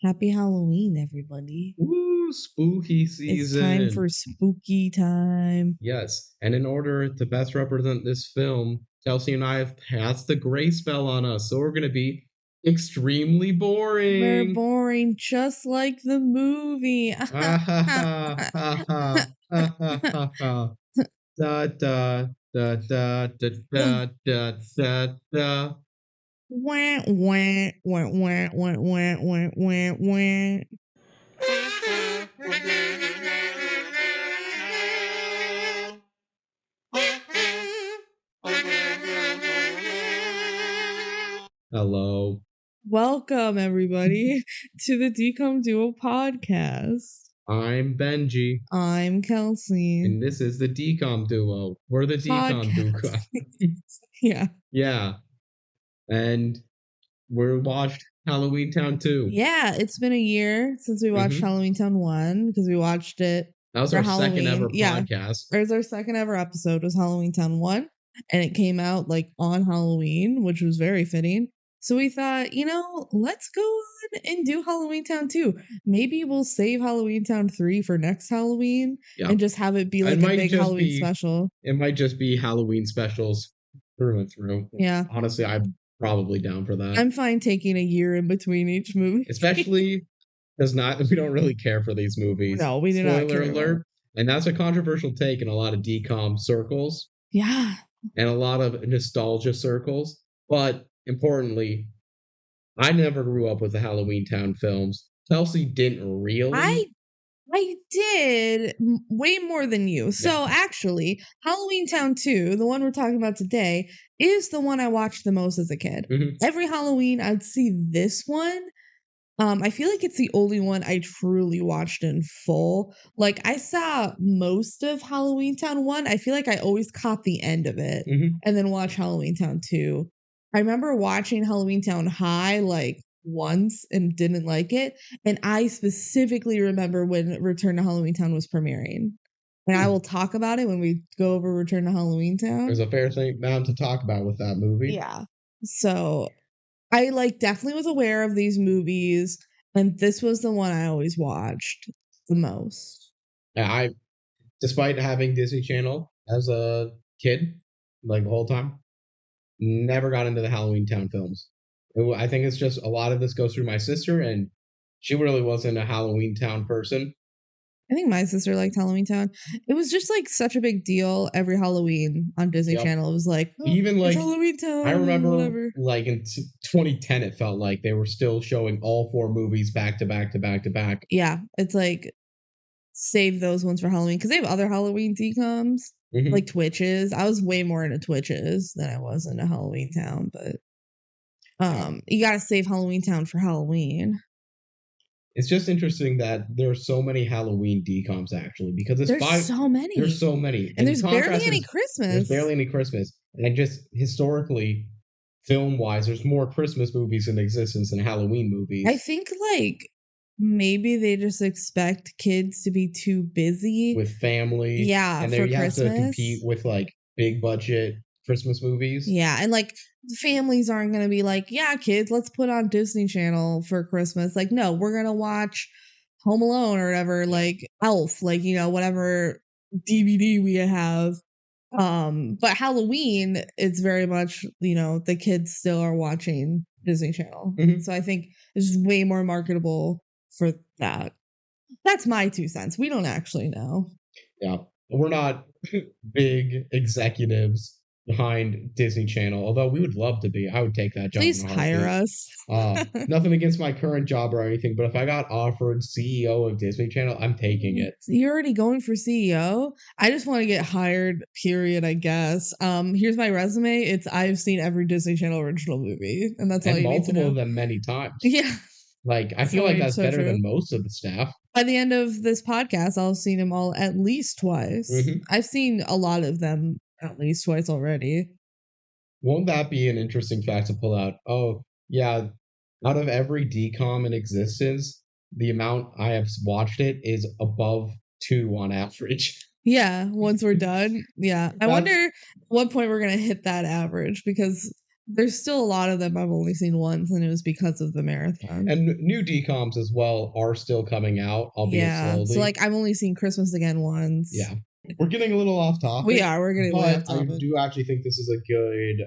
Happy Halloween, everybody. Ooh, spooky season. It's time for spooky time. Yes, and in order to best represent this film, Kelsey and I have passed the gray spell on us, so we're going to be extremely boring. We're boring, just like the movie. Da da da da da da da da da. Wah, wah, wah, wah, wah, wah, wah, wah, wah. Hello. Welcome, everybody, to the DCOM Duo podcast. I'm Benji. I'm Kelsey. And this is the DCOM Duo. We're the DCOM Duo. Yeah. Yeah. And we watched Halloweentown 2. Yeah, it's been a year since we watched Halloweentown 1 because we watched it. That was our second ever podcast. It was our second ever episode was Halloweentown 1, and it came out like on Halloween, which was very fitting. So we thought, let's go on and do Halloweentown 2. Maybe we'll save Halloweentown 3 for next Halloween and just have it be like a big Halloween special. It might just be Halloween specials through and through. Yeah. Honestly, I'm probably down for that. I'm fine taking a year in between each movie. Especially because we don't really care for these movies. No, we do not care. Spoiler alert. And that's a controversial take in a lot of DCOM circles. Yeah. And a lot of nostalgia circles. But importantly, I never grew up with the Halloweentown films. Kelsey didn't really. I did way more than you. So actually, Halloweentown 2, the one we're talking about today, is the one I watched the most as a kid. Every Halloween, I'd see this one. I feel like it's the only one I truly watched in full. Like, I saw most of Halloweentown 1. I feel like I always caught the end of it and then watched Halloweentown 2. I remember watching Halloweentown High like once and didn't like it. And I specifically remember when Return to Halloweentown was premiering. And I will talk about it when we go over Return to Halloweentown. There's a fair thing amount to talk about with that movie. Yeah. So I definitely was aware of these movies, and this was the one I always watched the most. Yeah, despite having Disney Channel as a kid, like the whole time, never got into the Halloweentown films. I think it's just a lot of this goes through my sister, and she really wasn't a Halloweentown person. I think my sister liked Halloweentown. It was just like such a big deal every Halloween on Disney Channel. It was like, even like Halloweentown. I remember whatever. Like in 2010, it felt like they were still showing all 4 movies back to back to back to back. Yeah, it's like save those ones for Halloween because they have other Halloween DCOMs like Twitches. I was way more into Twitches than I was into Halloweentown, but you gotta save Halloweentown for Halloween. It's just interesting that there are so many Halloween DCOMs actually, because there's so many. There's so many. And there's barely any Christmas. There's barely any Christmas. And just historically, film-wise, there's more Christmas movies in existence than Halloween movies. I think maybe they just expect kids to be too busy with family. Yeah, and for they have Christmas. to compete with big budget Christmas movies. Yeah, and families aren't going to be like, yeah, kids, let's put on Disney Channel for Christmas. Like, no, we're going to watch Home Alone or whatever, Elf, whatever DVD we have. But Halloween, it's very much, the kids still are watching Disney Channel. So I think it's way more marketable for that. That's my 2 cents. We don't actually know. Yeah, we're not big executives behind Disney Channel, although we would love to be. I would take that job. Please hire us. Nothing against my current job or anything, but if I got offered CEO of Disney Channel, I'm taking it. You're already going for CEO? I just want to get hired, period, I guess. Here's my resume. I've seen every Disney Channel original movie, and that's all you need to know. Multiple of them many times. Yeah. I feel like that's better than most of the staff. By the end of this podcast, I'll have seen them all at least twice. I've seen a lot of them at least twice already. Won't that be an interesting fact to pull out? Oh, yeah. Out of every DCOM in existence, the amount I have watched it is above 2 on average. Yeah, once we're done. Yeah. I wonder what point we're going to hit that average, because there's still a lot of them I've only seen once, and it was because of the marathon. And new DCOMs as well are still coming out, albeit slowly. So like I've only seen Christmas Again once. Yeah. We're getting a little off topic. We're getting way off topic. I do actually think this is a good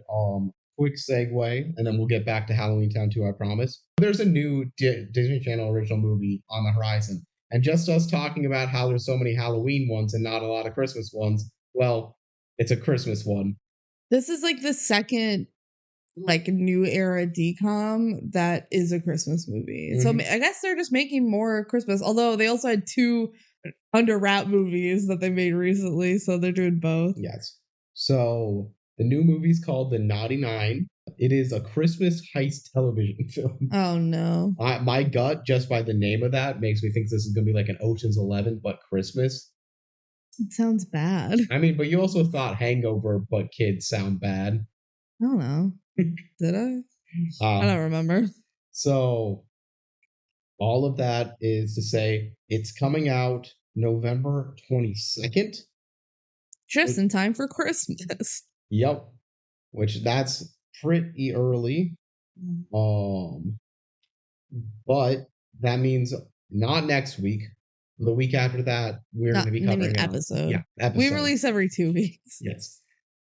quick segue, and then we'll get back to Halloweentown 2, I promise. There's a new Disney Channel original movie on the horizon. And just us talking about how there's so many Halloween ones and not a lot of Christmas ones, well, it's a Christmas one. This is like the second like new era DCOM that is a Christmas movie. So I guess they're just making more Christmas, although they also had 2 under wrap movies that they made recently, so they're doing both. Yes. So the new movie's called The Naughty Nine. It is a Christmas heist television film. Oh no. My gut, just by the name of that, makes me think this is going to be like an Ocean's 11 but Christmas. It sounds bad. I mean, but you also thought Hangover but kids sound bad. I don't know. Did I? I don't remember. So all of that is to say it's coming out November 22nd. Just in time for Christmas. Yep. Which that's pretty early. But that means not next week. The week after that, we're going to be covering an episode. Yeah, episode. We release every 2 weeks. Yes.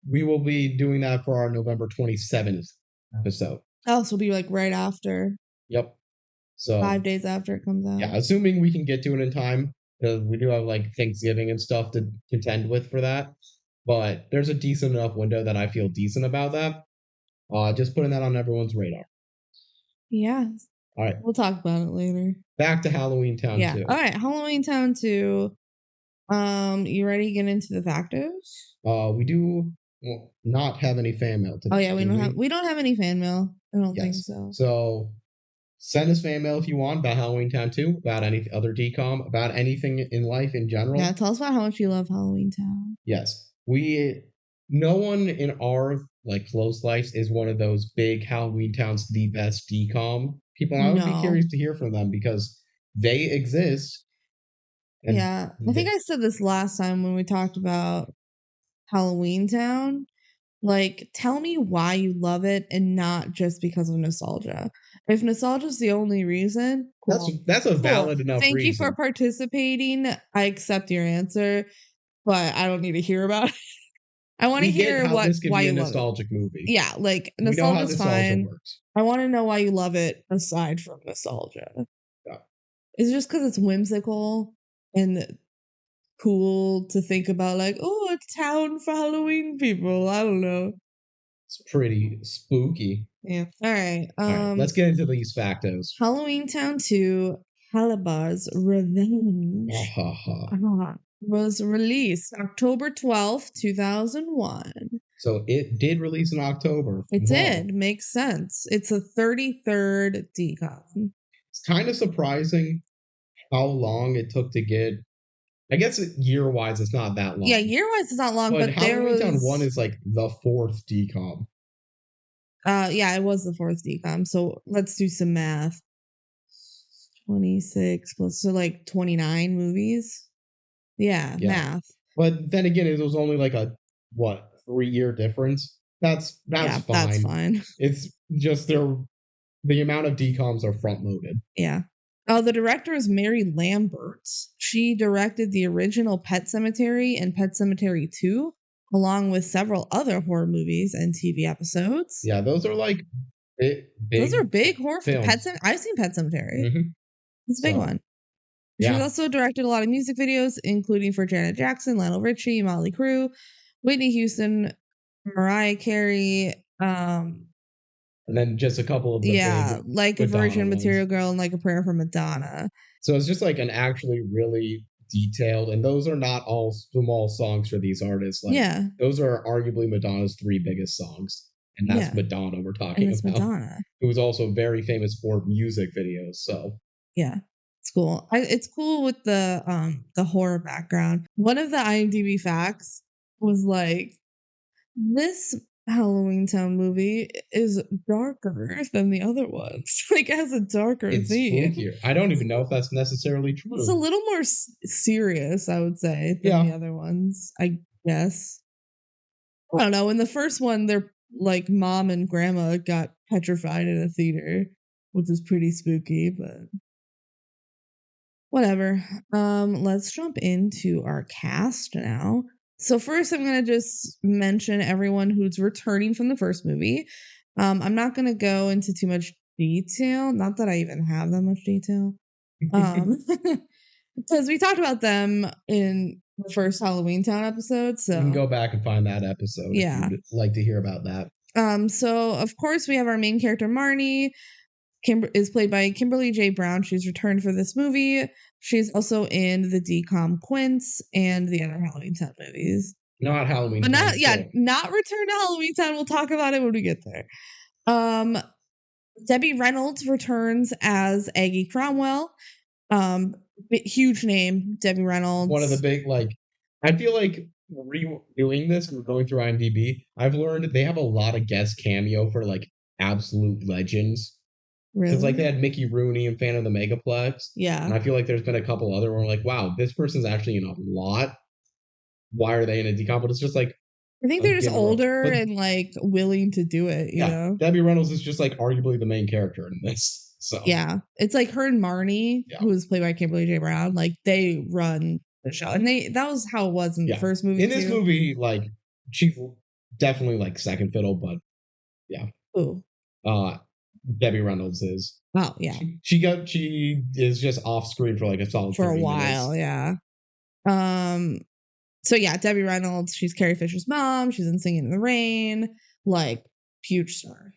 We will be doing that for our November 27th episode. Oh, so it'll be like right after. Yep. So 5 days after it comes out. Yeah, assuming we can get to it in time, because we do have like Thanksgiving and stuff to contend with for that. But there's a decent enough window that I feel decent about that. Just putting that on everyone's radar. Yeah. All right. We'll talk about it later. Back to Halloweentown 2. All right, Halloweentown 2. You ready to get into the factos? We do not have any fan mail today. Oh yeah, we don't have any fan mail. I don't think so. So send us fan mail if you want about Halloweentown 2, about any other DCOM, about anything in life in general. Yeah, tell us about how much you love Halloweentown. Yes. No one in our like close lives is one of those big Halloweentown's the best DCOM people. I would be curious to hear from them because they exist. Yeah. I think I said this last time when we talked about Halloweentown. Like, tell me why you love it and not just because of nostalgia. If nostalgia is the only reason, cool. That's a valid enough reason. Thank you for participating. I accept your answer, but I don't need to hear about it. I want to hear why you love it. Nostalgic movie. Yeah, like nostalgia's fine. I want to know why you love it aside from nostalgia. Yeah. Is it just because it's whimsical and cool to think about, like, oh, a town for Halloween people? I don't know. It's pretty spooky. Yeah. All right. Let's get into these factos. Halloweentown 2, Kalabar's Revenge was released October 12th, 2001. So it did release in October. It did. Makes sense. It's a 33rd DCOM. It's kind of surprising how long it took to get. I guess year-wise, it's not that long. Yeah, year-wise, it's not long, but there was... Halloweentown 1 is like the 4th DCOM. Yeah, it was the 4th DCOM. So let's do some math. 26 plus, so like 29 movies. Yeah, math. But then again, it was only like a 3-year difference. That's fine. That's fine. It's just the amount of DCOMs are front loaded. Yeah. Oh, the director is Mary Lambert. She directed the original Pet Sematary and Pet Sematary 2, along with several other horror movies and TV episodes. Yeah, those are like big. Those are big horror films. I've seen Pet Sematary. Mm-hmm. It's a big one. She also directed a lot of music videos, including for Janet Jackson, Lionel Richie, Motley Crue, Whitney Houston, Mariah Carey, and then just a couple of the big like a Virgin, Material Girl, and Like a Prayer for Madonna. So it's just like an actually really detailed, and those are not all small songs for these artists. Like, those are arguably Madonna's 3 biggest songs, and that's Madonna we're talking about. Madonna, who was also very famous for music videos. So it's cool. It's cool with the horror background. One of the IMDb facts was like, this Halloweentown movie is darker than the other ones. Like, it has a darker theme. Spookier. I don't even know if that's necessarily true. It's a little more serious, I would say, than the other ones, I guess. I don't know. In the first one, they're like mom and grandma got petrified in a theater, which was pretty spooky, but whatever. Let's jump into our cast now. So first I'm gonna just mention everyone who's returning from the first movie. I'm not gonna go into too much detail, not that I even have that much detail. Because we talked about them in the first Halloweentown episode. So you can go back and find that episode if you'd like to hear about that. So of course we have our main character Marnie. Is played by Kimberly J. Brown. She's returned for this movie. She's also in the DCOM Quints and the other Halloweentown movies. Not Halloween. But not Return to Halloweentown. We'll talk about it when we get there. Debbie Reynolds returns as Aggie Cromwell. Huge name, Debbie Reynolds. One of the big, I feel like redoing this and going through IMDb, I've learned they have a lot of guest cameo for absolute legends. Really? Because they had Mickey Rooney in Phantom of the Megaplex. Yeah. And I feel like there's been a couple other where I'm like, wow, this person's actually in a lot. Why are they in a decom? But it's just I think they're just older and willing to do it, you know? Debbie Reynolds is just arguably the main character in this. So yeah. It's her and Marnie, who was played by Kimberly J. Brown, they run the show. And that was how it was in the first movie. In this movie, she's definitely second fiddle, but yeah. Ooh. Debbie Reynolds is. Oh yeah. She is just off screen for a solid for a while, minutes. Yeah. So yeah, Debbie Reynolds, she's Carrie Fisher's mom. She's in Singing in the Rain. Huge star.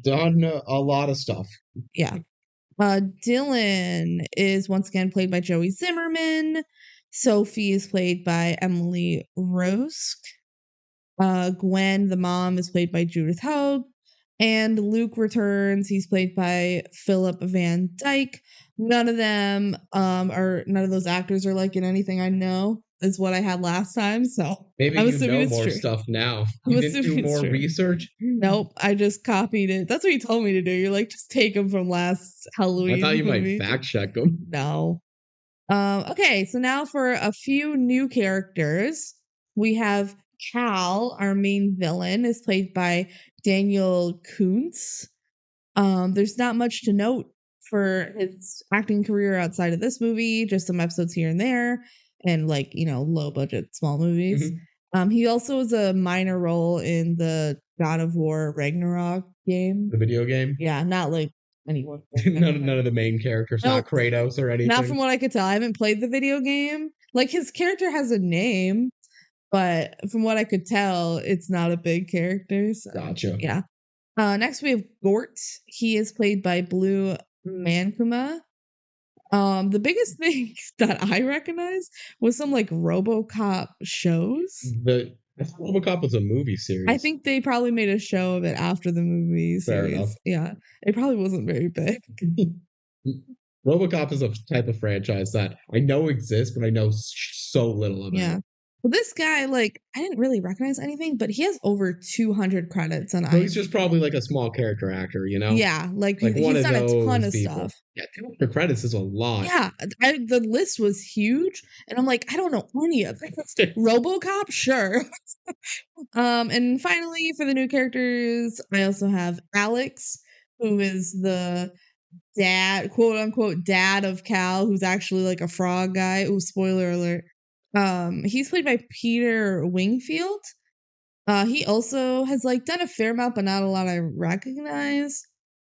Done a lot of stuff. Yeah. Dylan is once again played by Joey Zimmerman. Sophie is played by Emily Rosk. Gwen, the mom, is played by Judith Hogue. And Luke returns. He's played by Philip Van Dyke. None of those actors are in anything I know, is what I had last time. So maybe I'm assuming know more true. Stuff now. You didn't do more research? Nope. I just copied it. That's what you told me to do. You're just take them from last Halloween. I thought you might fact check them. No. Okay, so now for a few new characters. We have Cal, our main villain, is played by Daniel Kuntz. There's not much to note for his acting career outside of this movie, just some episodes here and there, and low budget small movies. Mm-hmm. He also was a minor role in the God of War Ragnarok game. The video game? Yeah, not anyone. none of the main characters, nope. Not Kratos or anything. Not from what I could tell. I haven't played the video game. His character has a name, but from what I could tell, it's not a big character. So, gotcha. Yeah. Next we have Gort. He is played by Blue Mankuma. The biggest thing that I recognized was some RoboCop shows. RoboCop was a movie series. I think they probably made a show of it after the movie series. Fair enough. Yeah. It probably wasn't very big. RoboCop is a type of franchise that I know exists, but I know so little about. Yeah. Well, this guy, I didn't really recognize anything, but he has over 200 credits on IMDb. So he's just probably a small character actor, you know? Yeah, he's done a ton of stuff. Yeah, 200 credits is a lot. Yeah, the list was huge, and I'm I don't know any of it. RoboCop, sure. And finally, for the new characters, I also have Alex, who is the dad, quote unquote, dad of Cal, who's actually a frog guy. Ooh, spoiler alert. He's played by Peter Wingfield. He also has done a fair amount, but not a lot I recognize.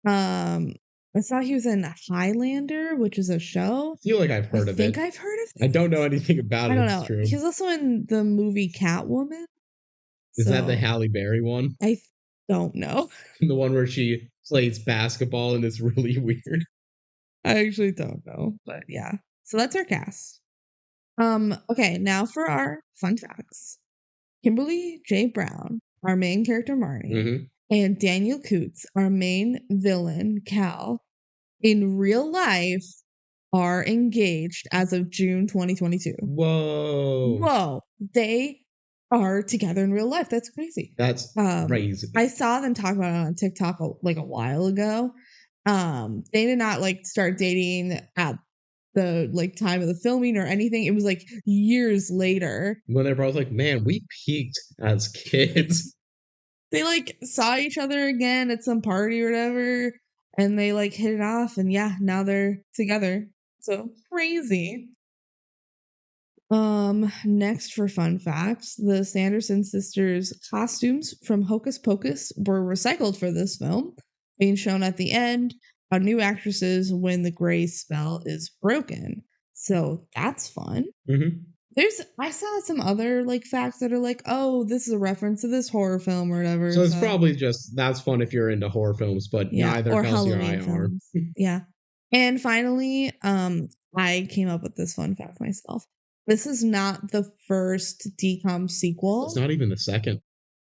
I saw he was in Highlander, which is a show. I feel like I've heard of it. I think I've heard of it. I don't know anything about it. I don't know. True. He's also in the movie Catwoman. Is that the Halle Berry one? I don't know. The one where she plays basketball and it's really weird. I actually don't know, but yeah. So that's our cast. Okay, now for our fun facts. Kimberly J. Brown, our main character Marnie, and Daniel Kuntz, our main villain Cal, in real life are engaged as of June 2022. Whoa. They are together in real life. That's crazy. That's crazy. I saw them talk about it on TikTok a while ago. They did not start dating at the time of the filming or anything. It was years later when they're both man, we peaked as kids. They like saw each other again at some party or whatever, and they like hit it off, and yeah, now they're together. So crazy. Next for fun facts, the Sanderson sisters' costumes from Hocus Pocus were recycled for this film, being shown at the end on new actresses when the gray spell is broken. So that's fun. I saw some other like facts that are like, oh, this is a reference to this horror film or whatever. So it's probably just that's fun if you're into horror films, but neither or Kelsey Halloween or I films. Yeah. And finally, I came up with this fun fact myself. This is not the first DCOM sequel. It's not even the second.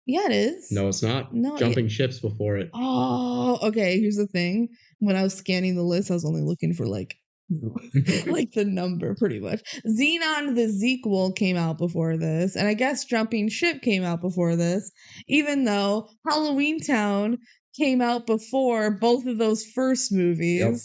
Yeah, it is. No, it's not. No, Jumping ships before it. Oh, okay. Here's the thing. When I was scanning the list, I was only looking for like the number, pretty much. Xenon the sequel came out before this, and I guess Jumping Ship came out before this, even though Halloweentown came out before both of those first movies. Yep.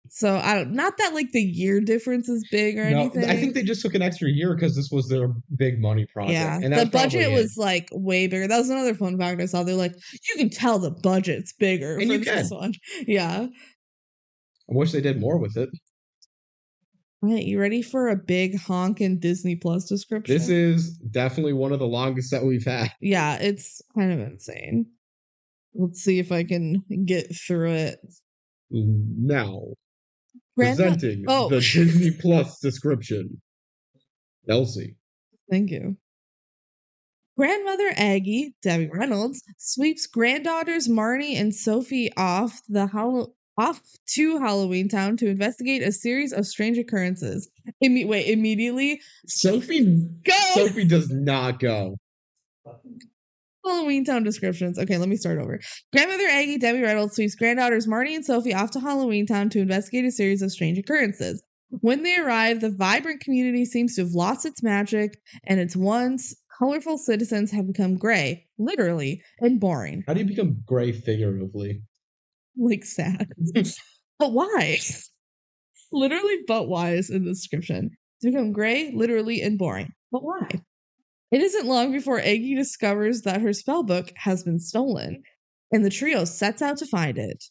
So not that like the year difference is big or anything. I think they just took an extra year because this was their big money project. Yeah, and the budget was like way bigger. That was another fun fact I saw. They're like, you can tell the budget's bigger and for this one. Yeah. I wish they did more with it. All right, you ready for a big honkin' Disney Plus description? This is definitely one of the longest that we've had. Yeah, it's kind of insane. Let's see if I can get through it. Now, presenting the Disney Plus description. Kelsey. Thank you. Grandmother Aggie, Debbie Reynolds, sweeps granddaughters Marnie and Sophie off to Halloweentown to investigate a series of strange occurrences. Immediately, Sophie does not go. Halloweentown descriptions. Okay, let me start over. Grandmother Aggie, Debbie Reynolds, sweeps granddaughters Marnie and Sophie off to Halloweentown to investigate a series of strange occurrences. When they arrive, the vibrant community seems to have lost its magic, and its once colorful citizens have become gray, literally, and boring. How do you become gray figuratively? Like sad. But why? Literally, but why is in the description. To become gray, literally, and boring. But why? It isn't long before Aggie discovers that her spellbook has been stolen, and the trio sets out to find it.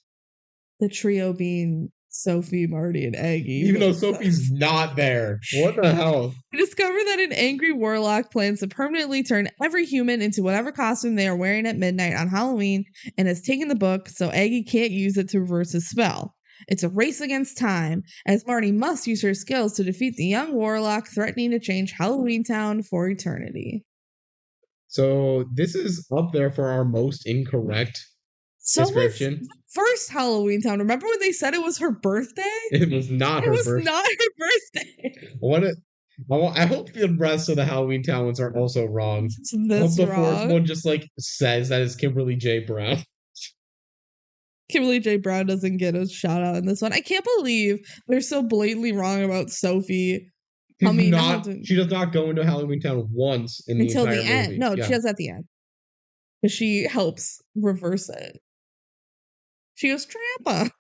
The trio being Sophie, Marty, and Aggie. Even though Sophie's not there. What the hell? We discover that an angry warlock plans to permanently turn every human into whatever costume they are wearing at midnight on Halloween and has taken the book so Aggie can't use it to reverse his spell. It's a race against time, as Marty must use her skills to defeat the young warlock threatening to change Halloweentown for eternity. So this is up there for our most incorrect description. First Halloweentown. Remember when they said it was her birthday? It was not her birthday. It was not her birthday. I hope the rest of the Halloweentown ones are also wrong. The fourth one just like says that it's Kimberly J. Brown. Kimberly J. Brown doesn't get a shout out in this one. I can't believe they're so blatantly wrong about Sophie. She does not go into Halloweentown once until the end. Movie. No, she does at the end. Because she helps reverse it. She goes, Trampa.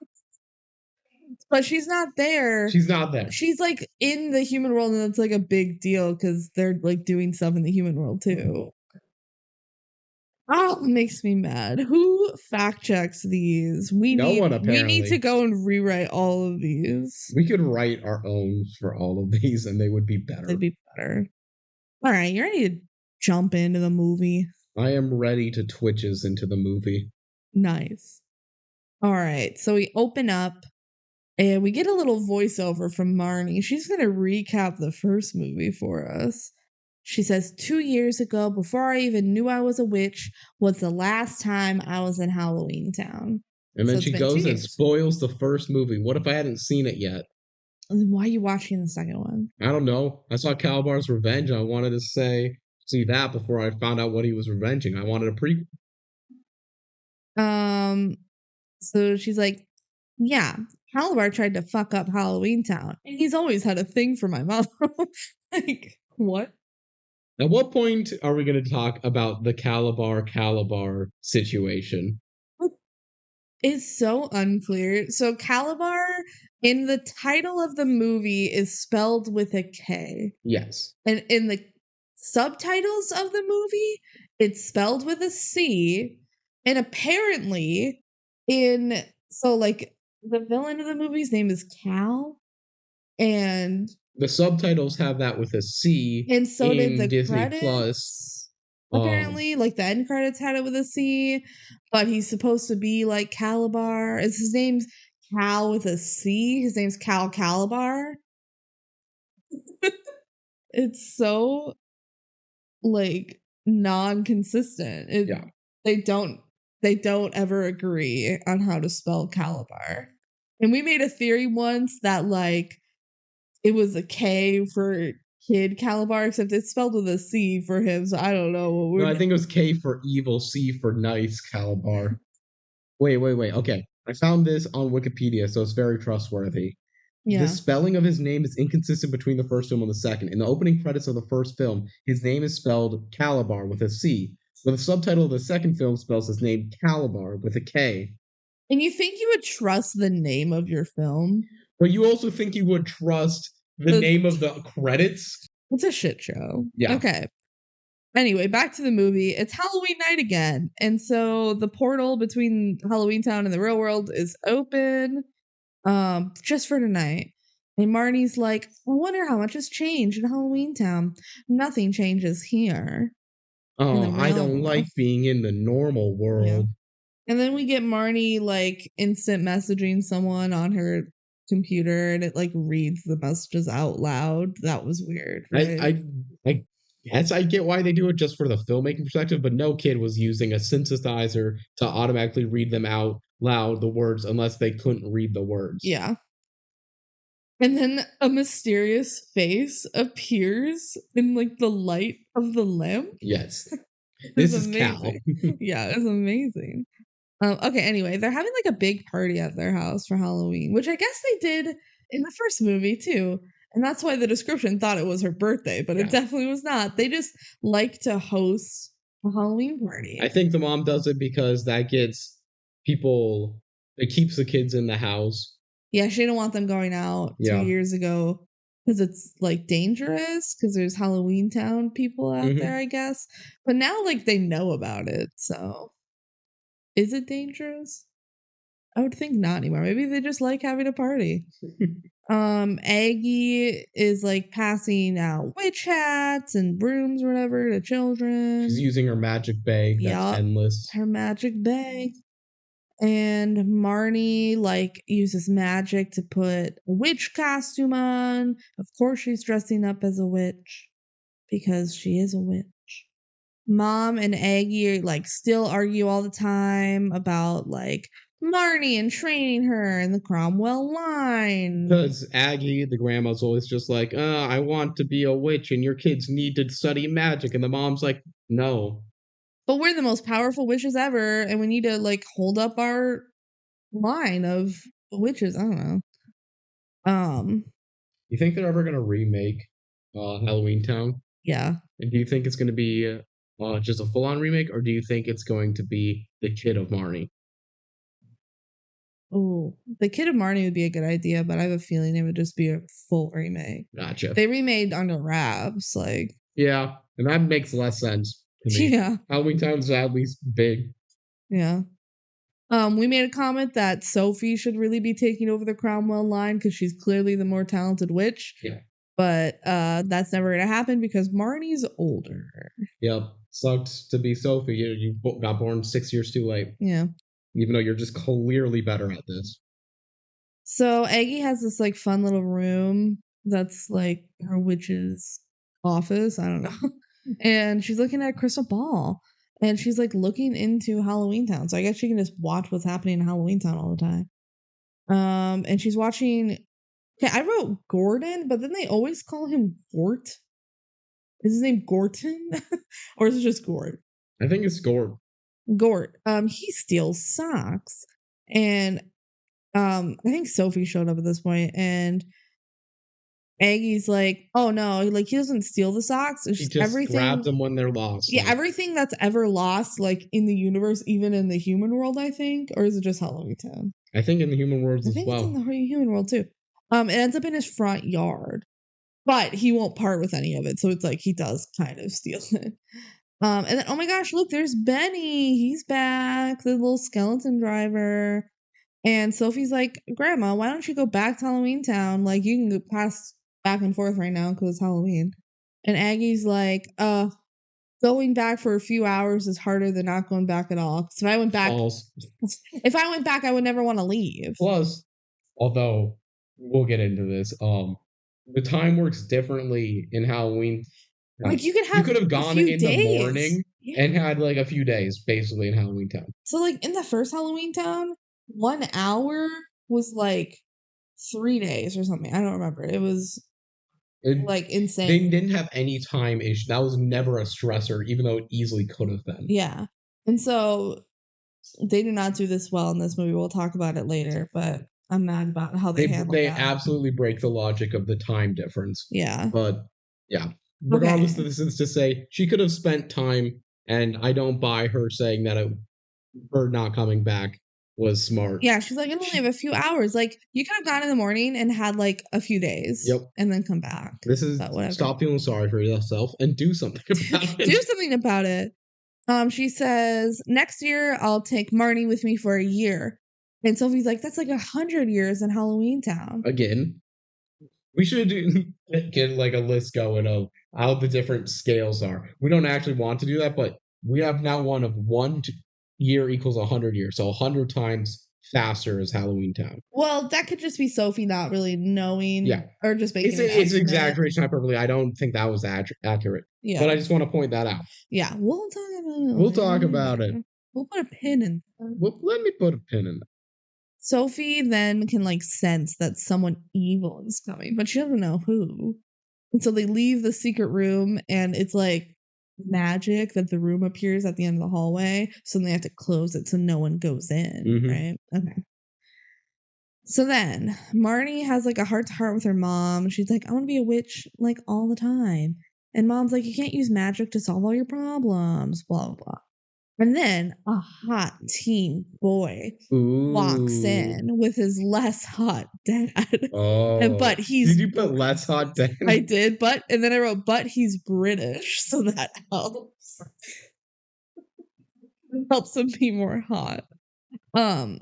But she's not there. She's not there. She's like in the human world, and it's like a big deal because they're like doing stuff in the human world too. Oh, it makes me mad. Who fact checks these? No one, apparently. We need to go and rewrite all of these. We could write our own for all of these and they would be better. They'd be better. All right, you ready to jump into the movie? I am ready to twitches into the movie. Nice. All right, so we open up and we get a little voiceover from Marnie. She's going to recap the first movie for us. She says, 2 years ago, before I even knew I was a witch, was the last time I was in Halloweentown. And then she goes and spoils the first movie. What if I hadn't seen it yet? Why are you watching the second one? I don't know. I saw Kalabar's Revenge. I wanted to see that before I found out what he was revenging. I wanted a prequel. So she's like, yeah, Kalabar tried to fuck up Halloweentown. And he's always had a thing for my mom. Like, what? At what point are we going to talk about the Kalabar situation? It's so unclear. So Kalabar in the title of the movie is spelled with a K. Yes. And in the subtitles of the movie, it's spelled with a C. And apparently, the villain of the movie's name is Cal, and the subtitles have that with a C, and so did the Disney credits. Plus. Apparently, like the end credits had it with a C, but he's supposed to be like Kalabar. His name's Cal with a C. His name's Cal Kalabar. It's so like non-consistent. Yeah. They don't ever agree on how to spell Calabar. And we made a theory once that like it was a K for kid Calabar, except it's spelled with a C for him. So I don't know. No, I think it was K for evil, C for nice, Kalabar. Wait. Okay. I found this on Wikipedia, so it's very trustworthy. Yeah. The spelling of his name is inconsistent between the first film and the second. In the opening credits of the first film, his name is spelled Calabar with a C. But the subtitle of the second film spells his name Kalabar with a K. And you think you would trust the name of your film? But you also think you would trust the name of the credits? It's a shit show. Yeah. Okay. Anyway, back to the movie. It's Halloween night again. And so the portal between Halloweentown and the real world is open. Just for tonight. And Marnie's like, I wonder how much has changed in Halloweentown. Nothing changes here. Oh, I don't like being in the normal world. Yeah. And then we get Marnie like instant messaging someone on her computer, and it like reads the messages out loud. That was weird. Right? I guess I get why they do it just for the filmmaking perspective, but no kid was using a synthesizer to automatically read them out loud, the words, unless they couldn't read the words. Yeah. And then a mysterious face appears in like the light of the lamp. Yes. This is Cal. Yeah, it's amazing. Okay, anyway, they're having like a big party at their house for Halloween, which I guess they did in the first movie too. And that's why the description thought it was her birthday, but it definitely was not. They just like to host a Halloween party. I think the mom does it because that gets people, it keeps the kids in the house. Yeah, she didn't want them going out 2 years ago because it's like dangerous because there's Halloweentown people out there, I guess. But now like they know about it, so is it dangerous? I would think not anymore. Maybe they just like having a party. Aggie is like passing out witch hats and brooms or whatever to children. She's using her magic bag that's endless. Her magic bag. And Marnie like uses magic to put a witch costume on. Of course she's dressing up as a witch because she is a witch. Mom and Aggie like still argue all the time about like Marnie and training her in the Cromwell line. Because Aggie, the grandma's always just like, I want to be a witch and your kids need to study magic. And the mom's like, no. But we're the most powerful witches ever, and we need to like hold up our line of witches. I don't know. You think they're ever gonna remake Halloweentown? Yeah. And do you think it's gonna be just a full-on remake, or do you think it's going to be the kid of Marnie? Oh, the kid of Marnie would be a good idea, but I have a feeling it would just be a full remake. Gotcha. They remade Under Wraps, like. Yeah, and that makes less sense to me. Yeah. Halloweentown's at least big. Yeah. We made a comment that Sophie should really be taking over the Cromwell line because she's clearly the more talented witch. Yeah. But that's never gonna happen because Marnie's older. Yep. Sucks to be Sophie. You got born 6 years too late. Yeah. Even though you're just clearly better at this. So Aggie has this like fun little room that's like her witch's office. I don't know. And she's looking at a crystal ball. And she's like looking into Halloweentown. So I guess she can just watch what's happening in Halloweentown all the time. And she's watching. Okay, I wrote Gordon, but then they always call him Gort. Is his name Gorton? Or is it just Gort? I think it's Gort. Gort. He steals socks. And I think Sophie showed up at this point, and Aggie's like, oh no, like he doesn't steal the socks. It's just everything grabs them when they're lost. Yeah, everything that's ever lost, like in the universe, even in the human world, I think. Or is it just Halloweentown? I think in the human world as well. It's in the human world too. It ends up in his front yard. But he won't part with any of it, so it's like he does kind of steal it. And then, oh my gosh, look, there's Benny. He's back, the little skeleton driver. And Sophie's like, Grandma, why don't you go back to Halloweentown? Like, you can go pass back and forth right now because it's Halloween. And Aggie's like, going back for a few hours is harder than not going back at all. Because if I went back, I would never want to leave. Plus, although we'll get into this, the time works differently in Halloween. Like you could have gone in the morning and had like a few days basically in Halloweentown. So like in the first Halloweentown, 1 hour was like 3 days or something. I don't remember. It was like insane. They didn't have any time issue. That was never a stressor, even though it easily could have been. Yeah. And so they do not do this well in this movie. We'll talk about it later, but I'm mad about how they handle They that. absolutely break the logic of the time difference. Yeah. But yeah. Regardless of this is to say, she could have spent time, and I don't buy her saying that her not coming back was smart. Yeah, she's like, I only have a few hours. Like, you could have gone in the morning and had like a few days. Yep. And then come back. This is stop feeling sorry for yourself and do something about it. Do something about it. She says, next year I'll take Marnie with me for a year. And Sophie's like, that's like 100 years in Halloweentown. Again. We should get like a list going of how the different scales are. We don't actually want to do that, but we have now one of 1 year equals 100 years. So 100 times faster is Halloweentown. Well, that could just be Sophie not really knowing. Yeah. Or just making it's exaggeration hyperbole. I don't think that was accurate. Yeah. But I just want to point that out. Yeah. We'll talk about it. We'll put a pin in that. Well, let me put a pin in that. Sophie then can like sense that someone evil is coming, but she doesn't know who. And so they leave the secret room, and it's like magic that the room appears at the end of the hallway. So they have to close it so no one goes in, right? Okay. So then Marnie has like a heart to heart with her mom. She's like, I want to be a witch like all the time. And Mom's like, you can't use magic to solve all your problems, blah, blah, blah. And then a hot teen boy walks in with his less hot dad. Oh, but he's. Did you put less hot dad? I did, and then I wrote, but he's British, so that helps. It helps him be more hot. The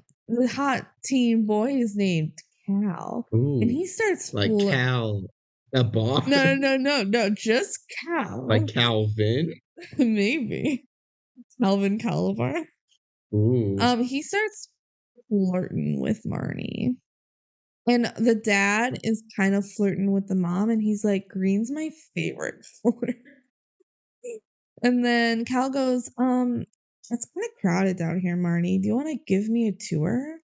hot teen boy is named Cal, and he starts like Cal, a bar. No, just Cal. Like Calvin, maybe. Calvin Kalabar. Ooh. He starts flirting with Marnie. And the dad is kind of flirting with the mom, and he's like, green's my favorite color. And then Cal goes, it's kind of crowded down here, Marnie. Do you want to give me a tour?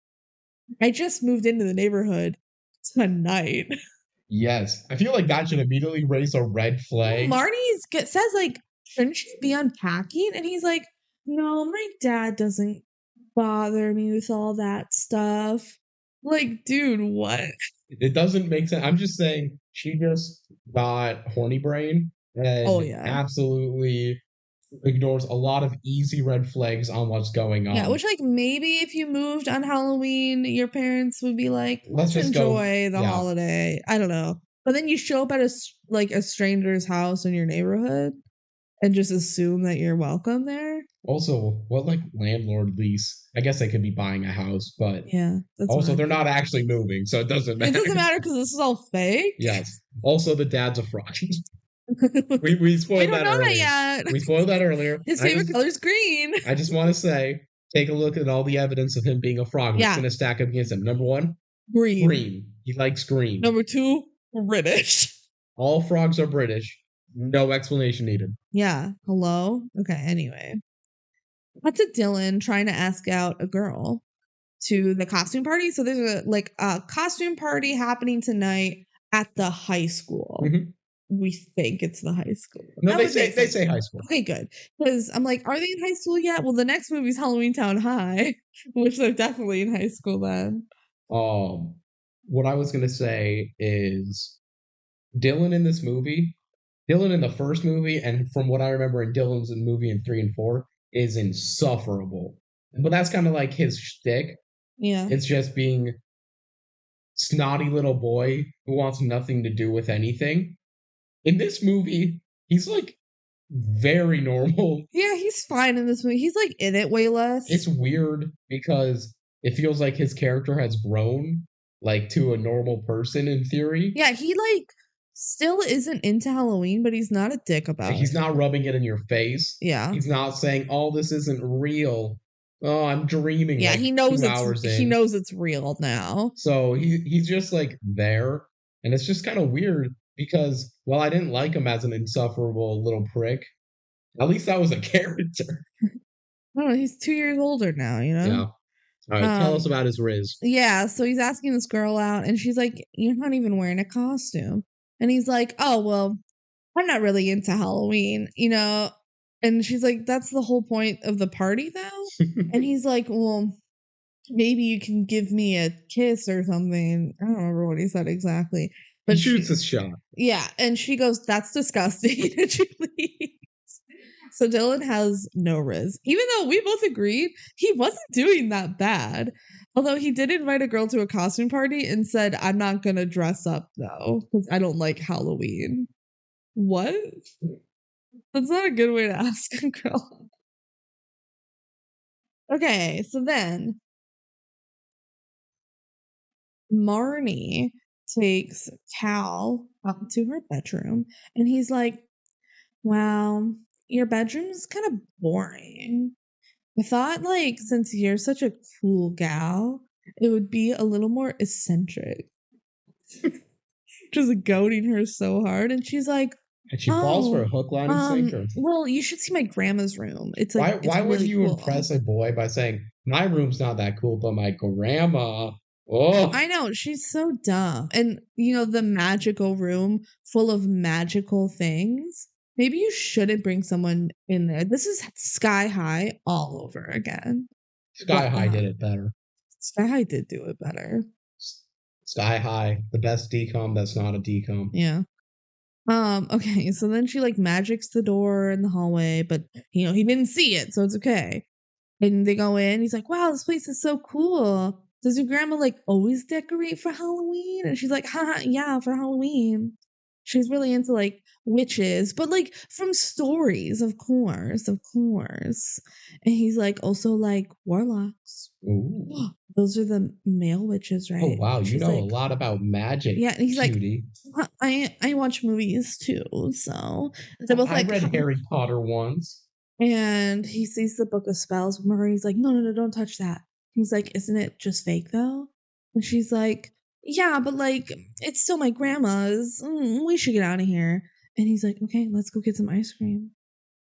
I just moved into the neighborhood tonight. Yes. I feel like that should immediately raise a red flag. Marnie says, like, shouldn't she be unpacking? And he's like, no, my dad doesn't bother me with all that stuff. Like, dude, what? It doesn't make sense. I'm just saying she just got horny brain and absolutely ignores a lot of easy red flags on what's going on. Yeah, which like maybe if you moved on Halloween, your parents would be like, let's just enjoy the holiday. I don't know. But then you show up at a stranger's house in your neighborhood and just assume that you're welcome there. Also, what like landlord lease? I guess they could be buying a house, but yeah. Also, they're not actually moving, so it doesn't matter. It doesn't matter because this is all fake. Yes. Also, the dad's a fraud. we spoiled that earlier. We don't know that yet. We spoiled that earlier. His favorite color is green. I just want to say, take a look at all the evidence of him being a frog. It's going to stack up against him. Number 1, green. He likes green. Number 2, British. All frogs are British. No explanation needed. Yeah. Hello? Okay, anyway. That's a Dylan trying to ask out a girl to the costume party. So there's a costume party happening tonight at the high school. Mm-hmm. We think it's the high school. No, they say high school. Okay, good. Because I'm like, are they in high school yet? Well, the next movie's Halloweentown High, which they're definitely in high school then. What I was gonna say is Dylan in the first movie, and from what I remember in Dylan's movie in 3 and 4, is insufferable. But that's kind of like his shtick. Yeah. It's just being snotty little boy who wants nothing to do with anything. In this movie, he's like very normal. Yeah, he's fine in this movie. He's like in it way less. It's weird because it feels like his character has grown like to a normal person in theory. Yeah, he like still isn't into Halloween, but he's not a dick about He's it. not rubbing it in your face. Yeah. He's not saying, "Oh, this isn't real. Oh, I'm dreaming." Yeah, like he knows 2 hours he in. knows it's real now. So he's just like there, and it's just kind of weird because while I didn't like him as an insufferable little prick, at least that was a character. I don't know, he's 2 years older now, you know? Yeah. All right, tell us about his Riz. Yeah, so he's asking this girl out, and she's like, "You're not even wearing a costume." And he's like, "Oh, well, I'm not really into Halloween, you know?" And she's like, "That's the whole point of the party, though?" And he's like, "Well, maybe you can give me a kiss or something." I don't remember what he said exactly. But He shoots his shot. Yeah, and she goes, "That's disgusting." And she leaves. So Dylan has no Riz. Even though we both agreed he wasn't doing that bad. Although he did invite a girl to a costume party and said, "I'm not going to dress up though, because I don't like Halloween." What? That's not a good way to ask a girl. Okay, so then Marnie takes Cal up to her bedroom and he's like, "Wow, your bedroom is kind of boring. I thought, like, since you're such a cool gal, it would be a little more eccentric." Just goading her so hard. And she's like, And she falls for a hook, line, and sinker. Well, you should see my grandma's room. It's like, why it's would really you cool. impress a boy by saying, "My room's not that cool, but my grandma"? Oh, I know, she's so dumb. And, you know, the magical room full of magical things. Maybe you shouldn't bring someone in there. This is Sky High all over again. Sky High did it better. Sky High did do it better. Sky High, the best DCOM that's not a DCOM. Yeah. Okay, so then she like magics the door in the hallway, but you know, he didn't see it, so it's okay. And they go in, he's like, "Wow, this place is so cool. Does your grandma like always decorate for Halloween?" And she's like, "Haha, yeah, for Halloween." She's really into like witches, but like from stories, of course, of course. And he's like, also like warlocks. Ooh. Those are the male witches, right? Oh wow, you She's know like, a lot about magic. yeah, and he's cutie. like, I watch movies too, so they're both I like, read Harry Potter once. and he sees the book of spells. Marie's like, "No, no, no, don't touch that." He's like, "Isn't it just fake though?" And she's like, "Yeah, but like, it's still my grandma's. We should get out of here." And he's like, "Okay, let's go get some ice cream."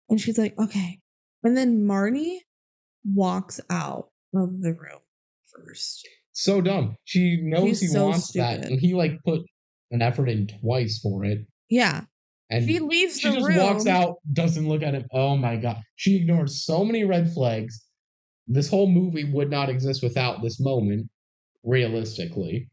And she's like, "Okay." And then Marnie walks out of the room first. So dumb. She knows She's he so wants that, stupid. and he like put an effort in twice for it. Yeah. And She leaves she the just room. walks out, doesn't look at him. Oh my god. She ignores so many red flags. This whole movie would not exist without this moment, realistically.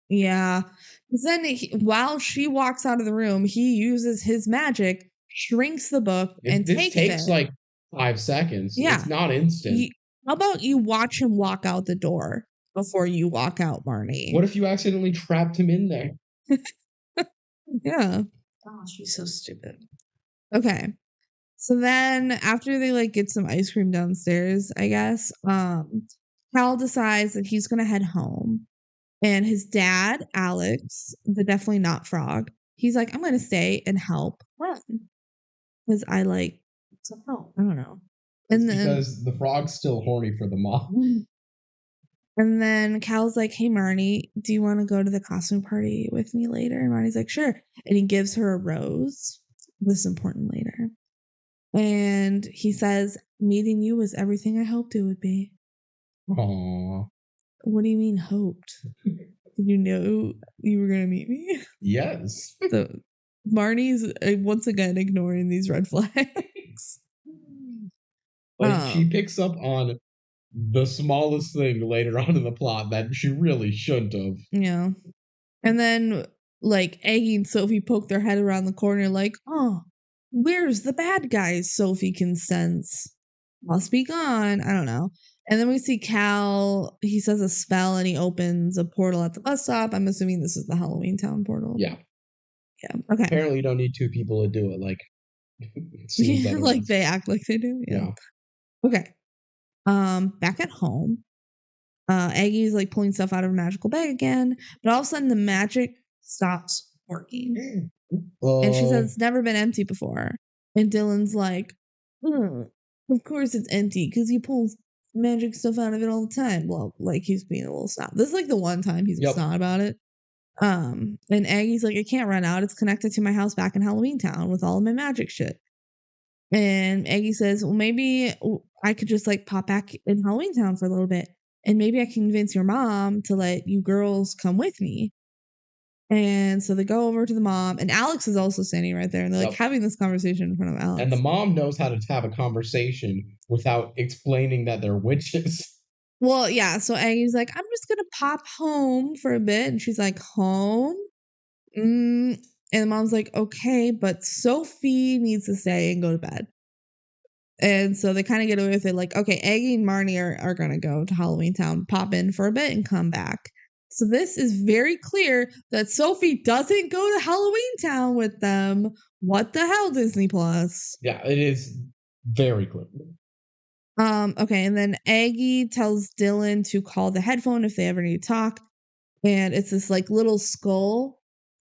Yeah. Because then while she walks out of the room, he uses his magic, shrinks the book, and This takes it. like 5 seconds. Yeah. It's not instant. How about you watch him walk out the door before you walk out, Marnie? What if you accidentally trapped him in there? Yeah. Oh, she's so stupid. Okay. So then after they like get some ice cream downstairs, I guess, Cal decides that he's gonna head home. And his dad, Alex, the definitely not frog, he's like, "I'm gonna stay and help run. Because I like to help." I don't know. And then because the frog's still horny for the mom. And then Cal's like, "Hey Marnie, do you want to go to the costume party with me later?" And Marnie's like, "Sure." And he gives her a rose. This is important later. And he says, "Meeting you was everything I hoped it would be." Aww. What do you mean hoped? Did you know you were gonna meet me? Yes. So Marnie's once again ignoring these red flags. Like she picks up on the smallest thing later on in the plot that she really shouldn't have. Yeah. And then like Aggie and Sophie poke their head around the corner like, "Oh, where's the bad guys Sophie can sense? Must be gone." I don't know. And then we see Cal, he says a spell and he opens a portal at the bus stop. I'm assuming this is the Halloweentown portal. Yeah. Yeah. Okay. Apparently you don't need 2 people to do it. Like Like they act like they do. Yeah. Okay. Back at home, Aggie's like pulling stuff out of her magical bag again, but all of a sudden the magic stops working. And she says it's never been empty before. And Dylan's like, of course it's empty because you pull magic stuff out of it all the time. Well, like he's being a little snob. This is like the one time he's a snob about it. And Aggie's like, it can't run out. It's connected to my house back in Halloweentown with all of my magic shit. And Aggie says, well, maybe I could just like pop back in Halloweentown for a little bit. And maybe I can convince your mom to let you girls come with me. And so they go over to the mom, and Alex is also standing right there, and they're like having this conversation in front of Alex. And the mom knows how to have a conversation without explaining that they're witches. Well, yeah. So Aggie's like, I'm just gonna pop home for a bit, and she's like, home? And the mom's like, okay, but Sophie needs to stay and go to bed. And so they kind of get away with it, like, okay, Aggie and Marnie are gonna go to Halloweentown, pop in for a bit, and come back. So this is very clear that Sophie doesn't go to Halloweentown with them. What the hell, Disney Plus? Yeah, it is very clear. Okay, and then Aggie tells Dylan to call the headphone if they ever need to talk. And it's this like little skull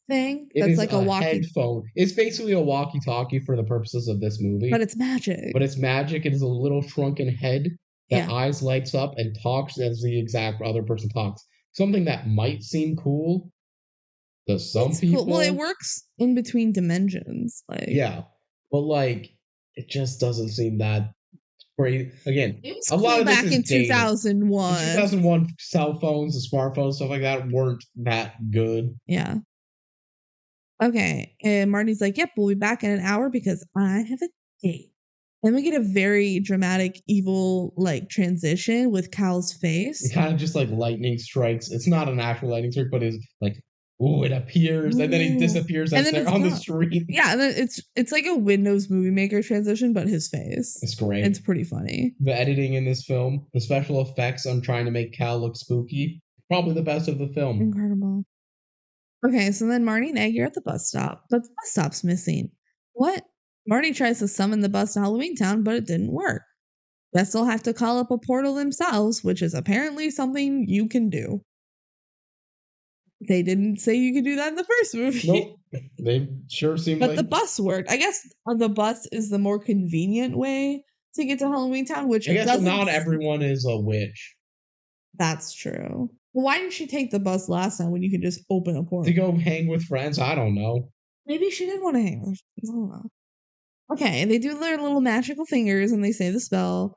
thing that's like a headphone. It's basically a walkie-talkie for the purposes of this movie. But it's magic. It is a little shrunken head that eyes lights up and talks as the exact other person talks. Something that might seem cool to some people. Cool. Well, it works in between dimensions. Like, yeah, but like it just doesn't seem that great. Again, it was a lot of back in 2001. 2001 cell phones and smartphones, stuff like that, weren't that good. Yeah. Okay, and Marty's like, "Yep, we'll be back in an hour because I have a date." Then we get a very dramatic, evil, like, transition with Cal's face. It kind of just, like, lightning strikes. It's not an actual lightning strike, but it's, like, ooh, it appears, and then it disappears as they're on the street. Yeah, and then it's like a Windows Movie Maker transition, but his face. It's great. It's pretty funny. The editing in this film, the special effects on trying to make Cal look spooky, probably the best of the film. Incredible. Okay, so then Marnie and Aggie are at the bus stop, but the bus stop's missing. What? Marty tries to summon the bus to Halloweentown, but it didn't work. Guess they'll have to call up a portal themselves, which is apparently something you can do. They didn't say you could do that in the first movie. Nope. They sure seem But the bus worked. I guess the bus is the more convenient way to get to Halloweentown, which I guess not everyone is a witch. That's true. Why didn't she take the bus last time when you could just open a portal? To go hang with friends? I don't know. Maybe she did want to hang with friends. I don't know. Okay, they do their little magical fingers and they say the spell,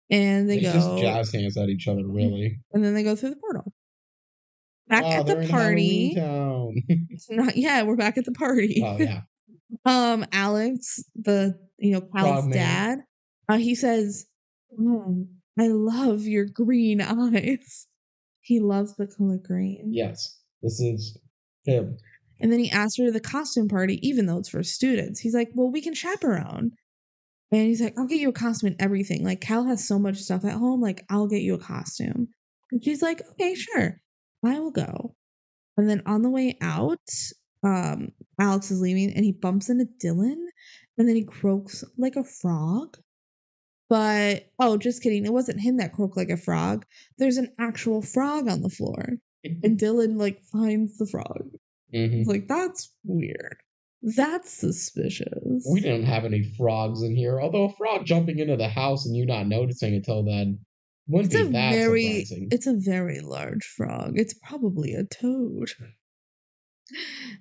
and they go just jazz hands at each other, really. And then they go through the portal. Back at the party. Not yet. We're back at the party. Oh yeah. Alex, Cal's dad, he says, "I love your green eyes." He loves the color green. Yes, this is him. And then he asked her to the costume party, even though it's for students. He's like, well, we can chaperone. And he's like, I'll get you a costume and everything. Like, Cal has so much stuff at home. Like, I'll get you a costume. And she's like, okay, sure. I will go. And then on the way out, Alex is leaving and he bumps into Dylan. And then he croaks like a frog. But, just kidding. It wasn't him that croaked like a frog. There's an actual frog on the floor. And Dylan, finds the frog. Mm-hmm. It's like, that's weird. That's suspicious. We didn't have any frogs in here. Although a frog jumping into the house and you not noticing until then wouldn't be that surprising. It's a very large frog. It's probably a toad.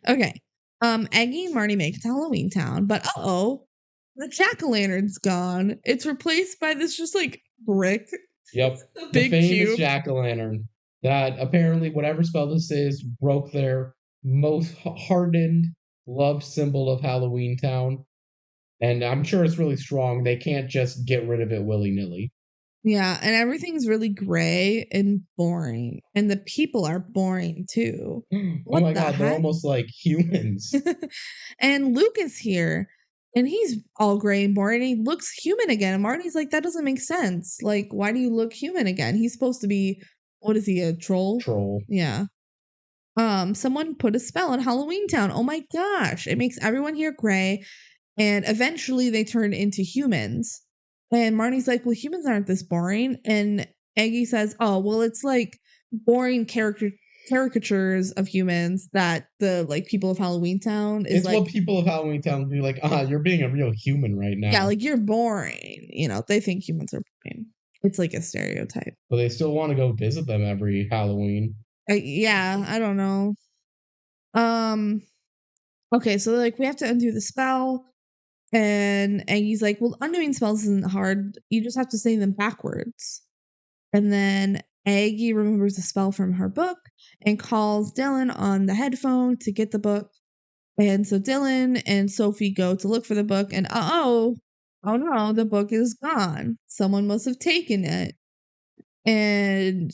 Okay. Aggie and Marty make it to Halloweentown, but the jack-o'-lantern's gone. It's replaced by this just brick. Yep. Big the famous cube. jack-o'-lantern that apparently whatever spell this is broke their most hardened love symbol of Halloweentown. And I'm sure it's really strong. They can't just get rid of it willy-nilly. Yeah, and everything's really gray and boring. And the people are boring too. Oh my god, they're almost like humans. And Luke is here. And he's all gray and boring. And he looks human again. And Marty's like, that doesn't make sense. Like, why do you look human again? He's supposed to be, what is he, a troll? Troll. Yeah. Someone put a spell on Halloweentown. Oh my gosh. It makes everyone here gray. And eventually they turn into humans. And Marnie's like, well, humans aren't this boring. And Aggie says, oh, well, it's like boring caricatures of humans that the like people of Halloweentown is it's like, what people of Halloweentown be like, you're being a real human right now. yeah, like you're boring. You know, they think humans are boring. It's like a stereotype. But they still want to go visit them every Halloween. Yeah, I don't know. Okay, so like we have to undo the spell. And Aggie's like, well, undoing spells isn't hard. You just have to say them backwards. And then Aggie remembers the spell from her book and calls Dylan on the headphone to get the book. And so Dylan and Sophie go to look for the book, and oh no, the book is gone. Someone must have taken it. And,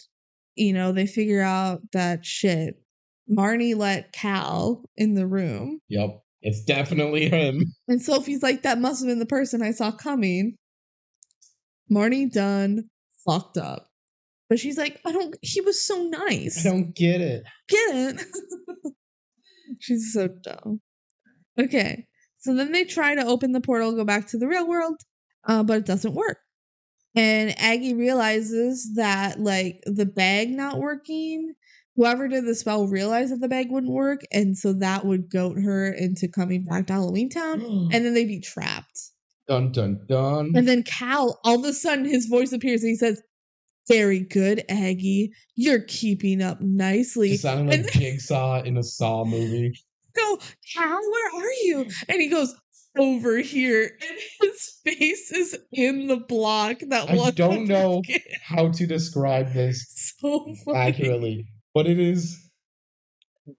you know, they figure out that shit. Marnie let Cal in the room. Yep. It's definitely him. And Sophie's like, that must have been the person I saw coming. Marnie done fucked up. But she's like, he was so nice. I don't get it. Get it? She's so dumb. Okay. So then they try to open the portal, go back to the real world, but it doesn't work. And Aggie realizes that, like, the bag not working, whoever did the spell realized that the bag wouldn't work, and so that would goat her into coming back to Halloweentown, and then they'd be trapped. Dun, dun, dun. And then Cal, all of a sudden, his voice appears, and he says, very good, Aggie. You're keeping up nicely. It sounded like Jigsaw in a Saw movie. Go, Cal, where are you? And he goes, over here, and his face is in the block that I don't know how to describe this so accurately, but it is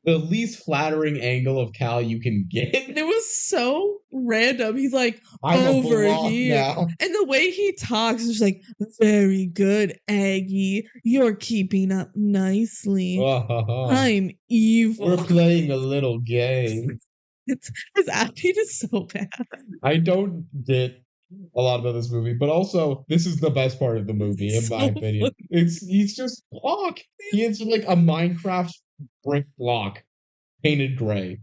the least flattering angle of Cal you can get. It was so random. He's like, I'm over here. Now. And the way he talks is like, very good, Aggie. You're keeping up nicely. I'm evil. We're playing a little game. His acting is so bad. I don't get a lot about this movie, but also this is the best part of the movie, in my opinion. He's just block. He is like a Minecraft brick block painted gray.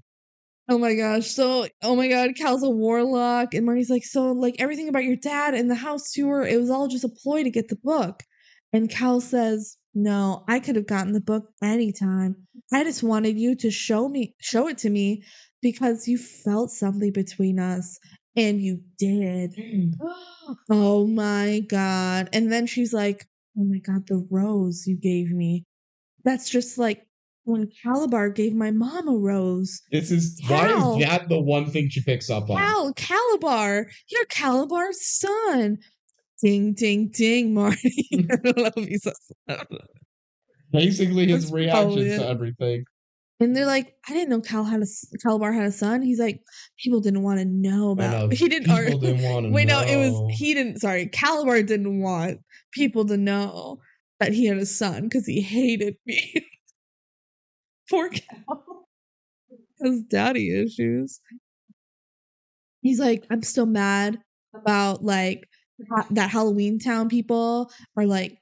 Oh my gosh. So, oh my god, Cal's a warlock. And Marnie's like, so, like, everything about your dad and the house tour, it was all just a ploy to get the book. And Cal says, no, I could have gotten the book anytime. I just wanted you to show it to me because you felt something between us. And you did. Oh my god. And then she's like, oh my god, the rose you gave me. That's just like when Kalabar gave my mom a rose. Why is that the one thing she picks up on? Kalabar, you're Kalabar's son. Ding, ding, ding, Marty. I love you so much. Basically, his reactions to everything. And they're like, I didn't know Kalabar had a son. He's like, people didn't want to know about. He didn't. People didn't want to know. Wait, no, it was he didn't. Sorry, Kalabar didn't want people to know that he had a son because he hated me. Poor Cal. Has daddy issues. He's like, I'm still mad about like that Halloweentown people are like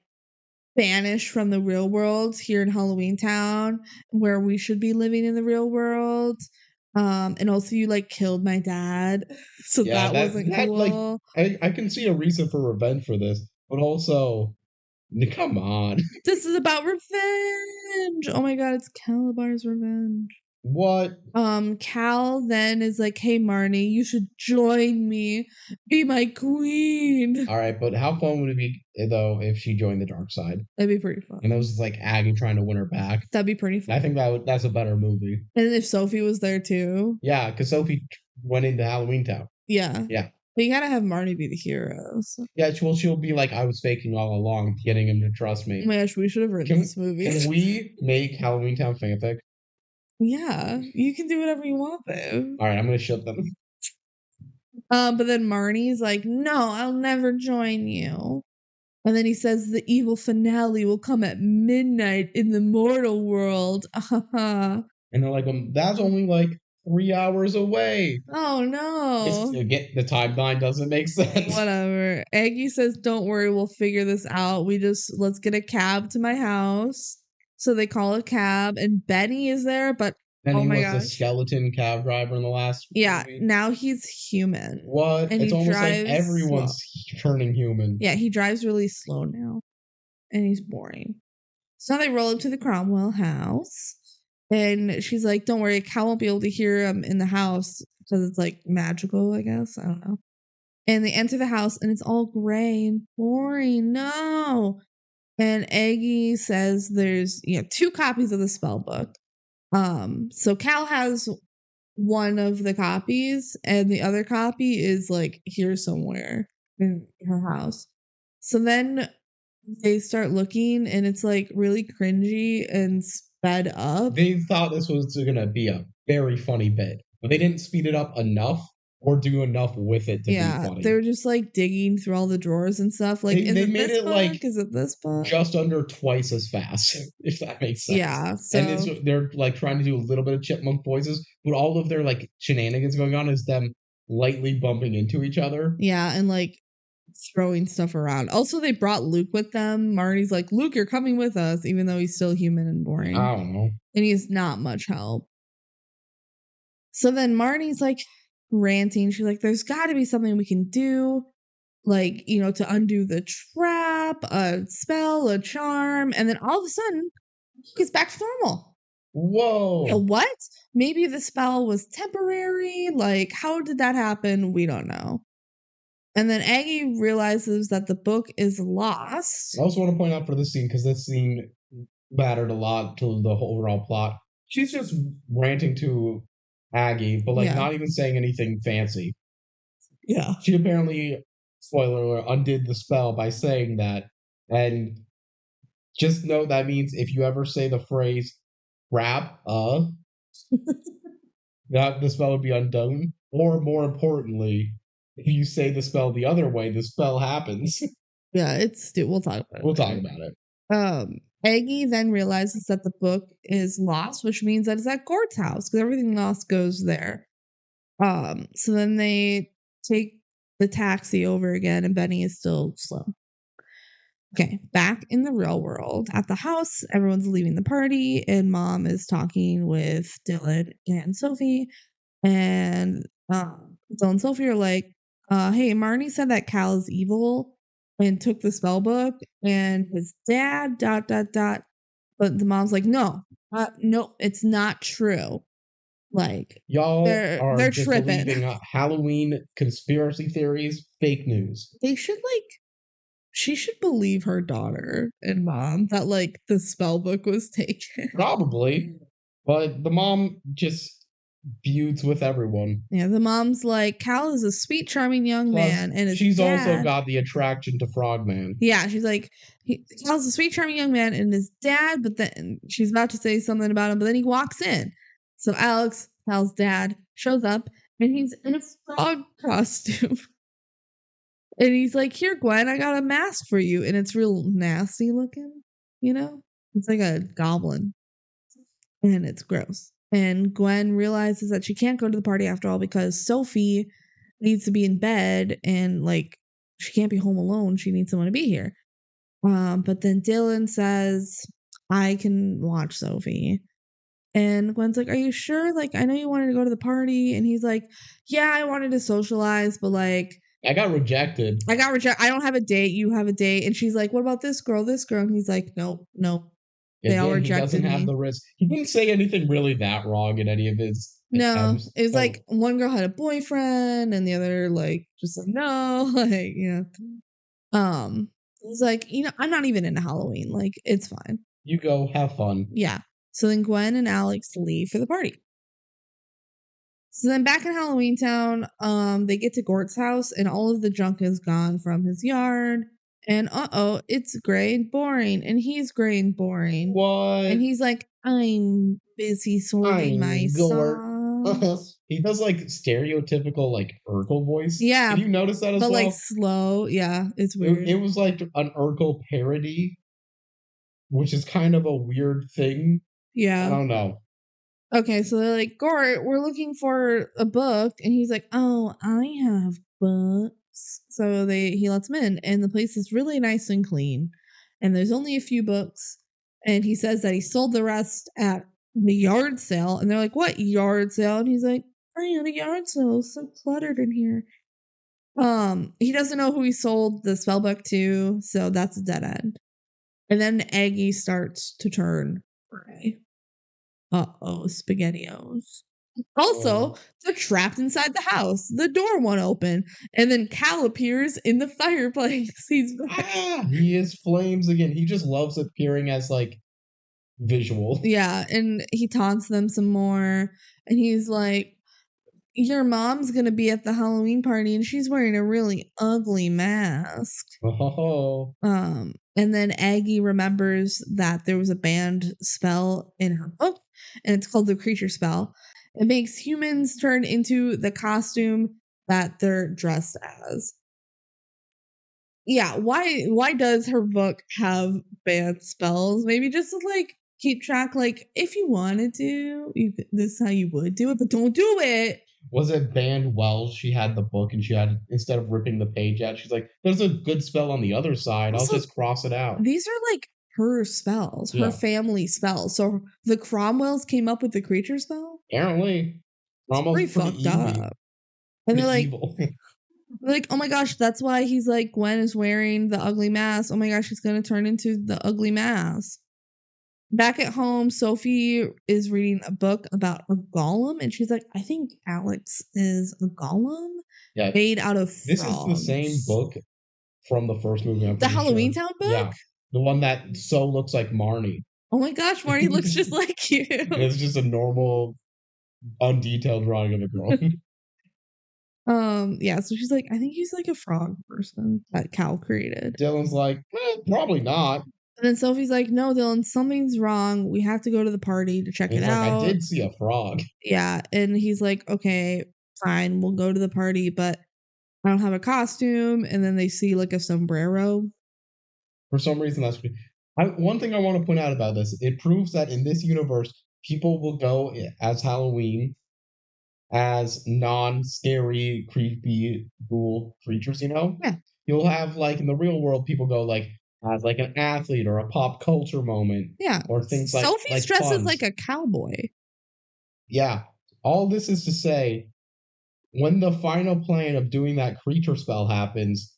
banished from the real world here in Halloweentown, where we should be living in the real world. And also you like killed my dad, so that wasn't cool. Like, I can see a reason for revenge for this, but also, come on. This is about revenge. Oh my god, it's Kalabar's revenge. What? Cal then is like, hey Marnie, you should join me. Be my queen. Alright, but how fun would it be though if she joined the dark side? That'd be pretty fun. And it was like Aggie trying to win her back. That'd be pretty fun. I think that's a better movie. And if Sophie was there too. Yeah, because Sophie went into Halloweentown. Yeah. Yeah. But you gotta have Marnie be the hero. So. Yeah, she'll be like, I was faking all along, getting him to trust me. Oh my gosh, we should have written this movie. Can we make Halloweentown fanfic? Yeah, you can do whatever you want, babe. All right, I'm gonna ship them. But then Marnie's like, no, I'll never join you. And then he says the evil finale will come at midnight in the mortal world. And they're like, that's only like 3 hours away. Oh no. The timeline doesn't make sense. Whatever. Aggie says, don't worry, we'll figure this out. Let's get a cab to my house. So they call a cab and Benny is there, but And he was the skeleton cab driver in the last movie. Now he's human. What? And it's almost like everyone's turning human. Yeah, he drives really slow now. And he's boring. So now they roll up to the Cromwell house. And she's like, don't worry, Cal won't be able to hear him in the house because it's like magical, I guess. I don't know. And they enter the house and it's all gray and boring. No. And Aggie says there's 2 copies of the spell book. So Cal has one of the copies and the other copy is like here somewhere in her house. So then they start looking and it's like really cringy and sped up. They thought this was going to be a very funny bit, but they didn't speed it up enough or do enough with it to be funny. They were just like digging through all the drawers and stuff. Like, they made it like, is it this book? Just under twice as fast, if that makes sense. Yeah. So, and they're like trying to do a little bit of chipmunk voices, but all of their like shenanigans going on is them lightly bumping into each other. Yeah, and like throwing stuff around. Also, they brought Luke with them. Marnie's like, Luke, you're coming with us, even though he's still human and boring. I don't know. And he's not much help. So then Marnie's like ranting. She's like, there's got to be something we can do, like, to undo the trap, a spell, a charm. And then all of a sudden, it's back to normal. Whoa. What? Maybe the spell was temporary. Like, how did that happen? We don't know. And then Aggie realizes that the book is lost. I also want to point out for this scene, because this scene mattered a lot to the whole overall plot. She's just ranting to Aggie, but like not even saying anything fancy. Yeah. She apparently, spoiler alert, undid the spell by saying that. And just know that means if you ever say the phrase grab that the spell would be undone. Or more importantly, if you say the spell the other way, the spell happens. Yeah, we'll talk about it. We'll talk about it. Aggie then realizes that the book is lost, which means that it's at Gord's house because everything else goes there. So then they take the taxi over again, and Benny is still slow. Okay, back in the real world, at the house, everyone's leaving the party, and Mom is talking with Dylan and Sophie, and Dylan and Sophie are like, hey, Marnie said that Cal is evil and took the spell book, and his dad, ... But the mom's like, no, it's not true. Like, y'all they're just tripping. Believing Halloween conspiracy theories, fake news. She should believe her daughter and mom that like the spell book was taken. Probably, but the mom just feuds with everyone. Yeah, the mom's like, Cal is a sweet, charming young man, and she's also got the attraction to Frogman. Yeah, she's like, Cal's a sweet, charming young man, and his dad. But then she's about to say something about him, but then he walks in. So Alex, Cal's dad, shows up, and he's in a frog costume. And he's like, here, Gwen, I got a mask for you. And it's real nasty looking, It's like a goblin. And it's gross. And Gwen realizes that she can't go to the party after all because Sophie needs to be in bed and, like, she can't be home alone. She needs someone to be here. But then Dylan says, I can watch Sophie. And Gwen's like, are you sure? Like, I know you wanted to go to the party. And he's like, yeah, I wanted to socialize, but, like, I got rejected. I don't have a date. You have a date. And she's like, what about this girl? And he's like, no. They all rejected me. He doesn't have the risk. He didn't say anything really that wrong in any of his attempts. It was like one girl had a boyfriend and the other like just like, no. Like, he's like, I'm not even into Halloween. Like, it's fine. You go have fun. Yeah. So then Gwen and Alex leave for the party. So then back in Halloweentown, they get to Gort's house and all of the junk is gone from his yard. And it's gray and boring. And he's gray and boring. What? And he's like, I'm busy sorting my songs. He does like stereotypical like Urkel voice. Yeah. Did you notice that as well? But like slow. Yeah, it's weird. It was like an Urkel parody, which is kind of a weird thing. Yeah. I don't know. Okay, so they're like, Gort, we're looking for a book. And he's like, oh, I have books. So he lets him in. And the place is really nice and clean. And there's only a few books. And he says that he sold the rest at the yard sale. And they're like, what yard sale? And he's like, oh yeah, the yard sale is so cluttered in here. He doesn't know who he sold the spell book to, so that's a dead end. And then Aggie starts to turn gray. SpaghettiOs. Also, they're trapped inside the house. The door won't open. And then Cal appears in the fireplace. He is flames again. He just loves appearing as like visual. Yeah, and he taunts them some more. And he's like, your mom's gonna be at the Halloween party and she's wearing a really ugly mask. Oh. And then Aggie remembers that there was a banned spell in her book, and it's called the creature spell. It makes humans turn into the costume that they're dressed as. Yeah, why does her book have banned spells? Maybe just to like keep track, like if you wanted to, this is how you would do it, but don't do it. Was it banned while she had the book and she had, instead of ripping the page out, she's like, there's a good spell on the other side. Also, I'll just cross it out. These are like her spells, her family spells. So the Cromwells came up with the creature spell? Apparently. Cromwell's pretty fucked up. And they're like, oh my gosh, that's why he's like, Gwen is wearing the ugly mask. Oh my gosh, she's going to turn into the ugly mask. Back at home, Sophie is reading a book about a golem, and she's like, I think Alex is a golem made out of frogs. This is the same book from the first movie. The Halloweentown book? Yeah. The one that so looks like Marnie. Oh my gosh, Marnie looks just like you. It's just a normal, undetailed drawing of a girl. Yeah, so she's like, I think he's like a frog person that Cal created. Dylan's like, probably not. And then Sophie's like, no, Dylan, something's wrong. We have to go to the party to check it out. I did see a frog. Yeah, and he's like, okay, fine, we'll go to the party, but I don't have a costume. And then they see like a sombrero. For some reason, that's one thing I want to point out about this. It proves that in this universe, people will go as Halloween as non-scary, creepy, ghoul creatures, you know? Yeah. You'll have, like, in the real world, people go, like, as, like, an athlete or a pop culture moment. Yeah. Or things like Sophie's dressed as, like, a cowboy. Yeah. All this is to say, when the final plan of doing that creature spell happens,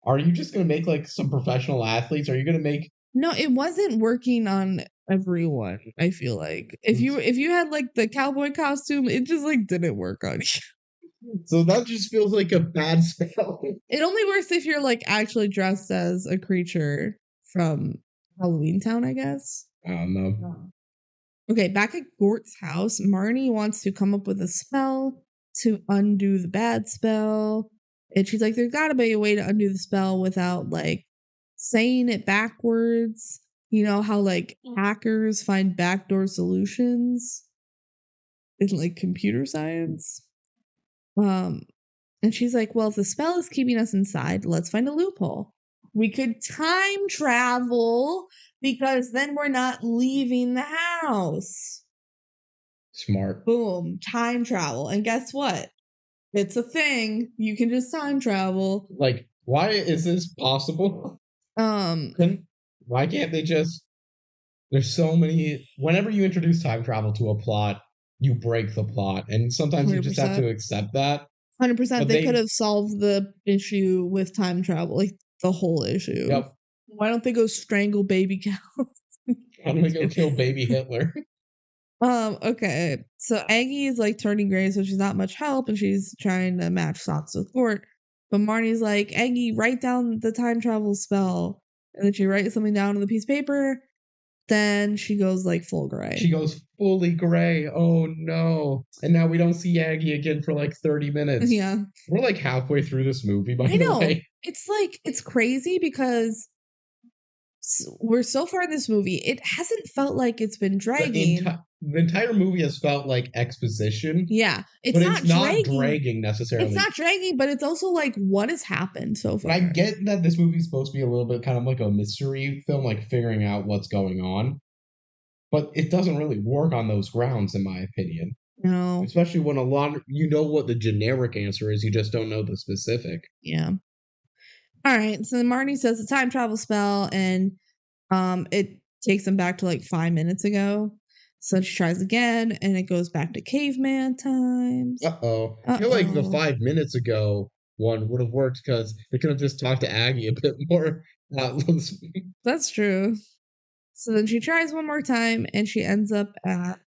are you just going to make, like, some professional athletes? Are you going to make... No, it wasn't working on everyone, I feel like. If you had, like, the cowboy costume, it just, like, didn't work on you. So that just feels like a bad spell. It only works if you're like actually dressed as a creature from Halloweentown, I guess. I don't know. Okay, back at Gort's house, Marnie wants to come up with a spell to undo the bad spell. And she's like, there's gotta be a way to undo the spell without like saying it backwards. You know how like hackers find backdoor solutions in like computer science? And she's like, well, if the spell is keeping us inside, let's find a loophole. We could time travel because then we're not leaving the house. Smart. Boom, time travel. And guess what? It's a thing. You can just time travel. Like, why is this possible? Why can't they just... There's so many... Whenever you introduce time travel to a plot, you break the plot, and sometimes 100%. You just have to accept that. 100%. They could have solved the issue with time travel, like the whole issue. Yep. Why don't they go strangle baby cows? Why don't we go kill baby Hitler? Okay. So Aggie is like turning gray, so she's not much help, and she's trying to match thoughts with Gort. But Marnie's like, Aggie, write down the time travel spell. And then she writes something down on the piece of paper. Then she goes like full gray. She goes fully gray. Oh no. And now we don't see Aggie again for like 30 minutes. Yeah. We're like halfway through this movie, by the way. It's like, it's crazy because we're so far in this movie. It hasn't felt like it's been dragging. The entire movie has felt like exposition. Yeah. It's not dragging necessarily. It's not dragging, but it's also like, what has happened so far? I get that this movie's supposed to be a little bit kind of like a mystery film, like figuring out what's going on. But it doesn't really work on those grounds, in my opinion. No. Especially when you know what the generic answer is, you just don't know the specific. Yeah. All right. So then Marnie says the time travel spell, and it takes them back to like 5 minutes ago. So she tries again, and it goes back to caveman times. I feel like the 5 minutes ago one would have worked because they could have just talked to Aggie a bit more. That's true. So then she tries one more time, and she ends up at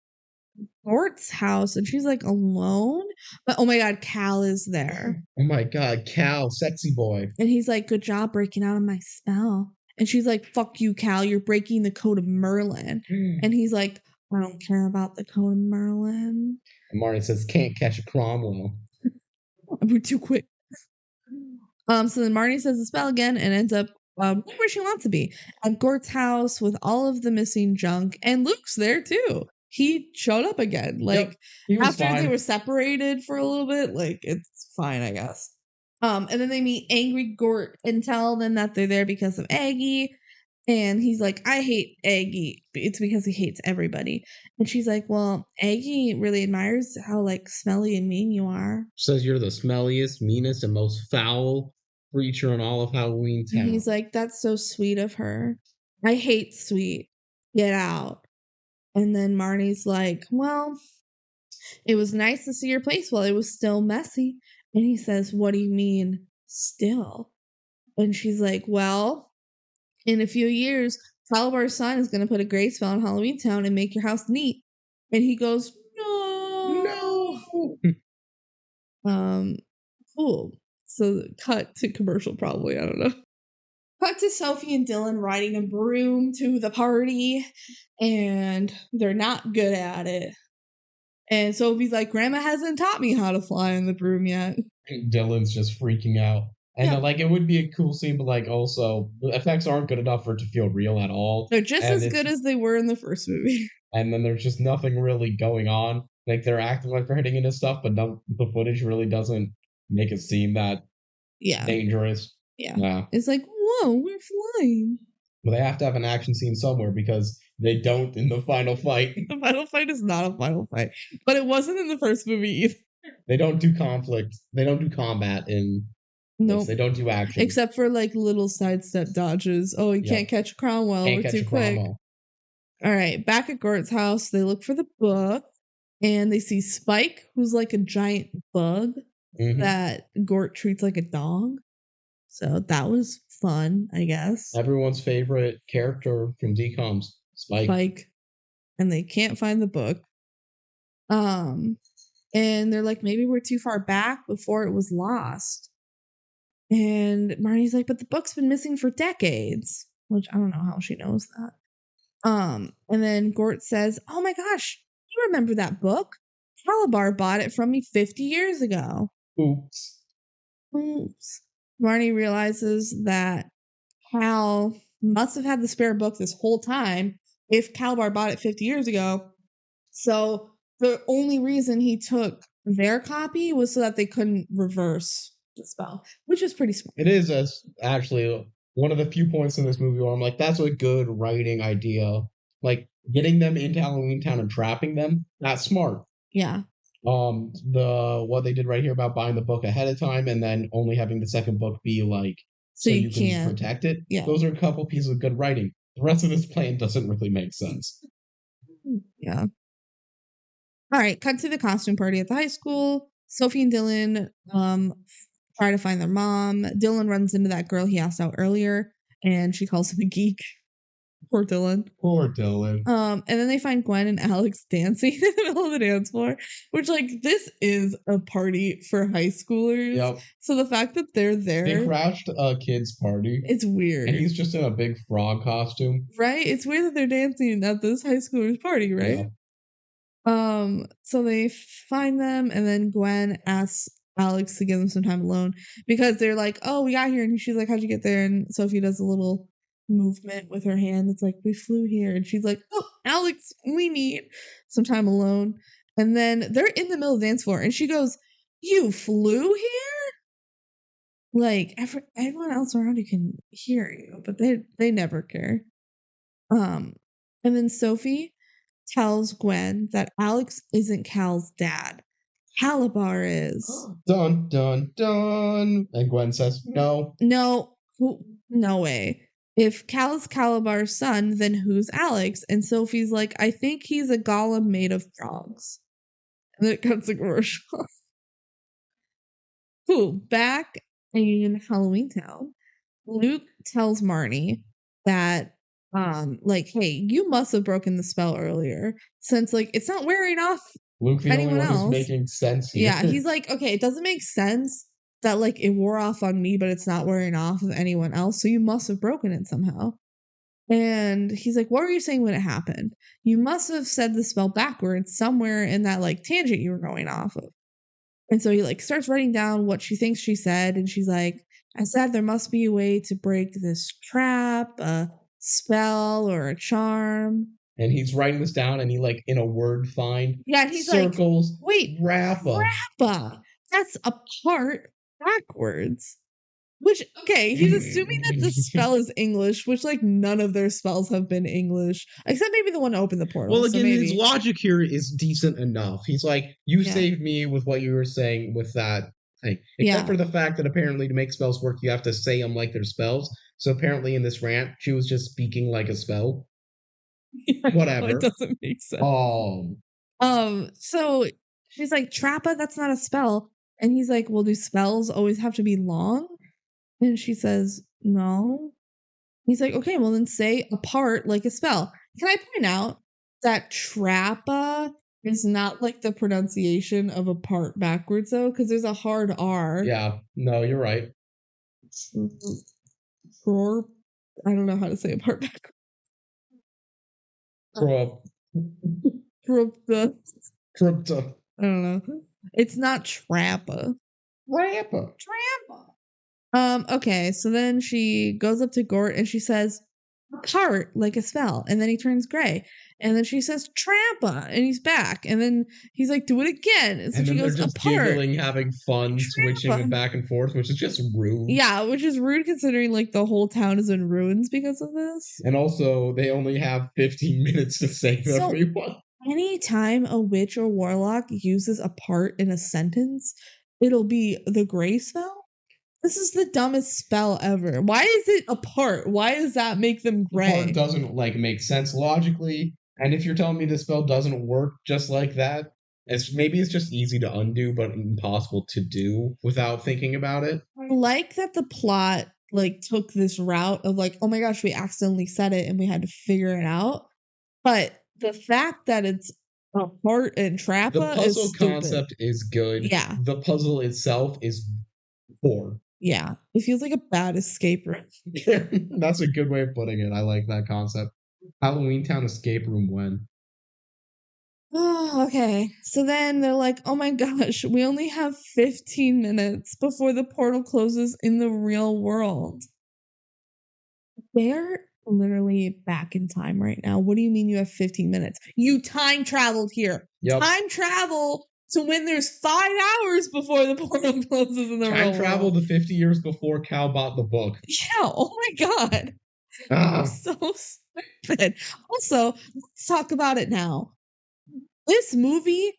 Gort's house, and she's like alone. But oh my god, Cal is there. Oh my god, Cal, sexy boy. And he's like, good job breaking out of my spell. And she's like, fuck you, Cal, you're breaking the code of Merlin. And he's like, I don't care about the code of Merlin. And Marty says, can't catch a Cromwell. We're too quick. So then Marnie says the spell again and ends up where she wants to be, at Gort's house with all of the missing junk. And Luke's there too. He showed up again. Like, after they were separated for a little bit, like, it's fine, I guess. And then they meet angry Gort and tell them that they're there because of Aggie. And he's like, I hate Aggie. It's because he hates everybody. And she's like, well, Aggie really admires how, like, smelly and mean you are. Says you're the smelliest, meanest, and most foul creature in all of Halloweentown. And he's like, that's so sweet of her. I hate sweet. Get out. And then Marnie's like, well, it was nice to see your place while it was still messy. And he says, what do you mean, still? And she's like, well, in a few years, Kalabar's son is going to put a gray spell on Halloweentown and make your house neat. And he goes, no. Cool. So cut to commercial, probably. I don't know. Cut to Sophie and Dylan riding a broom to the party, and they're not good at it. And Sophie's like, Grandma hasn't taught me how to fly on the broom yet. And Dylan's just freaking out. And then, like, it would be a cool scene, but like also the effects aren't good enough for it to feel real at all. They're just as good as they were in the first movie. And then there's just nothing really going on. Like, they're acting like they're hitting into stuff, but the footage really doesn't make it seem that dangerous. Yeah. It's like, whoa, we're flying. But they have to have an action scene somewhere because they don't in the final fight. The final fight is not a final fight. But it wasn't in the first movie either. They don't do conflict. They don't do combat in... Nope. They don't do action. Except for, like, little sidestep dodges. Oh, you can't catch a Cromwell. We're too quick. All right, back at Gort's house, they look for the book, and they see Spike, who's like a giant bug that Gort treats like a dog. So that was fun, I guess. Everyone's favorite character from DCOMs, Spike. And they can't find the book. And they're like, maybe we're too far back before it was lost. And Marnie's like, but the book's been missing for decades. Which I don't know how she knows that. And then Gort says, oh my gosh, you remember that book? Kalabar bought it from me 50 years ago. Oops. Marnie realizes that Cal must have had the spare book this whole time if Kalabar bought it 50 years ago. So the only reason he took their copy was so that they couldn't reverse the spell, which is pretty smart. It is actually one of the few points in this movie where I'm like, that's a good writing idea. Like, getting them into Halloweentown and trapping them, that's smart. Yeah. What they did right here about buying the book ahead of time and then only having the second book be like so you can protect it. Yeah. Those are a couple pieces of good writing. The rest of this plan doesn't really make sense. Yeah. All right, cut to the costume party at the high school. Sophie and Dylan try to find their mom. Dylan runs into that girl he asked out earlier, and she calls him a geek. Poor Dylan. And then they find Gwen and Alex dancing in the middle of the dance floor, which, like, this is a party for high schoolers. Yep. So the fact that they're there. They crashed a kid's party. It's weird. And he's just in a big frog costume. Right? It's weird that they're dancing at this high schooler's party, right? Yeah. So they find them, and then Gwen asks Alex to give them some time alone because they're like, oh, we got here. And she's like, how'd you get there? And Sophie does a little movement with her hand. It's like, we flew here. And she's like, oh, Alex, we need some time alone. And then they're in the middle of the dance floor, and she goes, you flew here? Like, everyone else around you can hear you, but they never care. And then Sophie tells Gwen that Alex isn't Cal's dad. Kalabar is. Dun, dun, dun. And Gwen says, no. No way. if Cal's Kalabar's son, then who's Alex? And Sophie's like, I think he's a golem made of frogs. And then it cuts a commercial. Cool. Back in Halloweentown, Luke tells Marnie that like, hey, you must have broken the spell earlier, since like it's not wearing off Luke, the anyone only one else. who's making sense here. Yeah, he's like, okay, it doesn't make sense that like it wore off on me, but it's not wearing off of anyone else, so you must have broken it somehow. And he's like, what were you saying when it happened? You must have said the spell backwards somewhere in that like tangent you were going off of. And so he like starts writing down what she thinks she said, and she's like, I said there must be a way to break this trap, a spell or a charm. And he's writing this down, and he like in a word find. Yeah, and he's circles. Like, wait, Rappa. That's a part backwards. Which, okay, he's assuming that the spell is English, which like none of their spells have been English, except maybe the one to open the portal. Well, again, his logic here is decent enough. He's like, you saved me with what you were saying with that thing. Except for the fact that apparently to make spells work, you have to say them like they're spells. So apparently in this rant, she was just speaking like a spell. Yeah, whatever. It doesn't make sense. So she's like, Trappa, that's not a spell. And he's like, well, do spells always have to be long? And she says, no. He's like, okay, well then say apart like a spell. Can I point out that Trappa is not like the pronunciation of apart backwards though? Because there's a hard R. Yeah, no, you're right. I don't know how to say apart backwards. Crypta. I don't know. It's not Trappa. Trappa. Okay, so then she goes up to Gort and she says, apart like a spell. And then he turns gray. And then she says, Trampa. And he's back. And then he's like, do it again. And so she goes, just apart. Giggling, having fun, switching back and forth, which is just rude. Yeah, which is rude considering like the whole town is in ruins because of this. And also, they only have 15 minutes to save everyone. Anytime a witch or warlock uses apart in a sentence, it'll be the gray spell. This is the dumbest spell ever. Why is it apart? Why does that make them gray? Apart doesn't like make sense logically. And if you're telling me the spell doesn't work just like that, maybe it's just easy to undo, but impossible to do without thinking about it. I like that the plot like took this route of like, oh my gosh, we accidentally said it and we had to figure it out. But the fact that it's apart and Trappa, the puzzle concept is good. Yeah, the puzzle itself is poor. Yeah, it feels like a bad escape room. That's a good way of putting it. I like that concept. Halloweentown escape room when? Oh, okay. So then they're like, oh my gosh, we only have 15 minutes before the portal closes in the real world. They're literally back in time right now. What do you mean you have 15 minutes? You time traveled here. Yep. Time travel to when there's 5 hours before the portal closes in the real world. Time travel to 50 years before Cal bought the book. Yeah, oh my god. I'm so stupid. Also, let's talk about it now. This movie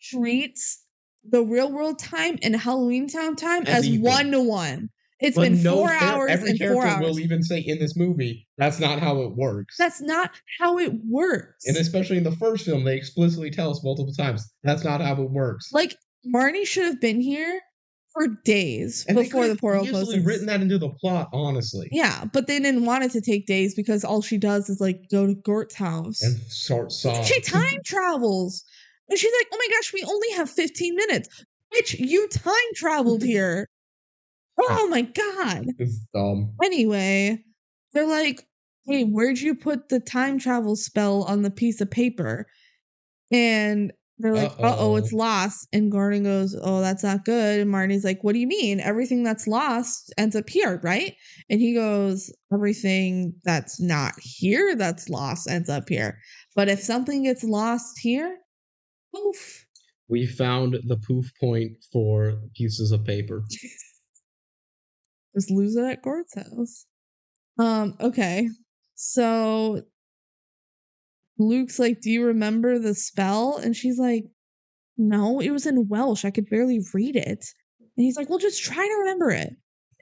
treats the real world time and Halloweentown time as 1-to-1. It's been 4 hours every and 4 character hours. will even say in this movie, that's not how it works. That's not how it works. And especially in the first film, they explicitly tell us multiple times, that's not how it works. Like, Marnie should have been here for days before the portal closes. Easily written that into the plot, honestly. Yeah, but they didn't want it to take days because all she does is like go to Gort's house and start songs. She time travels, and she's like, "Oh my gosh, we only have 15 minutes. Bitch, you time traveled here." Oh my god, it's dumb. Anyway, they're like, "Hey, where'd you put the time travel spell on the piece of paper?" And they're like, uh-oh, it's lost. And Gordon goes, oh, that's not good. And Marnie's like, what do you mean? Everything that's lost ends up here, right? And he goes, everything that's not here that's lost ends up here. But if something gets lost here, poof. We found the poof point for pieces of paper. Just lose it at Gord's house. Okay. So Luke's like, do you remember the spell? And she's like, no, it was in Welsh. I could barely read it. And he's like, well, just try to remember it.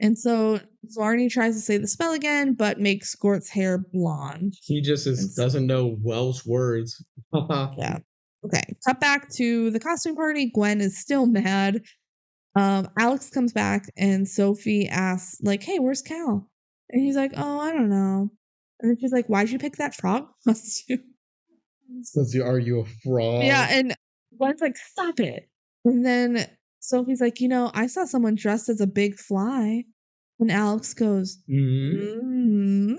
And so Varney tries to say the spell again, but makes Gort's hair blonde. He just doesn't know Welsh words. Yeah. Okay. Cut back to the costume party. Gwen is still mad. Alex comes back and Sophie asks, like, hey, where's Cal? And he's like, oh, I don't know. And then she's like, why'd you pick that frog costume? Says, are you a frog? Yeah, and Gwen's like, stop it. And then Sophie's like, I saw someone dressed as a big fly. And Alex goes, And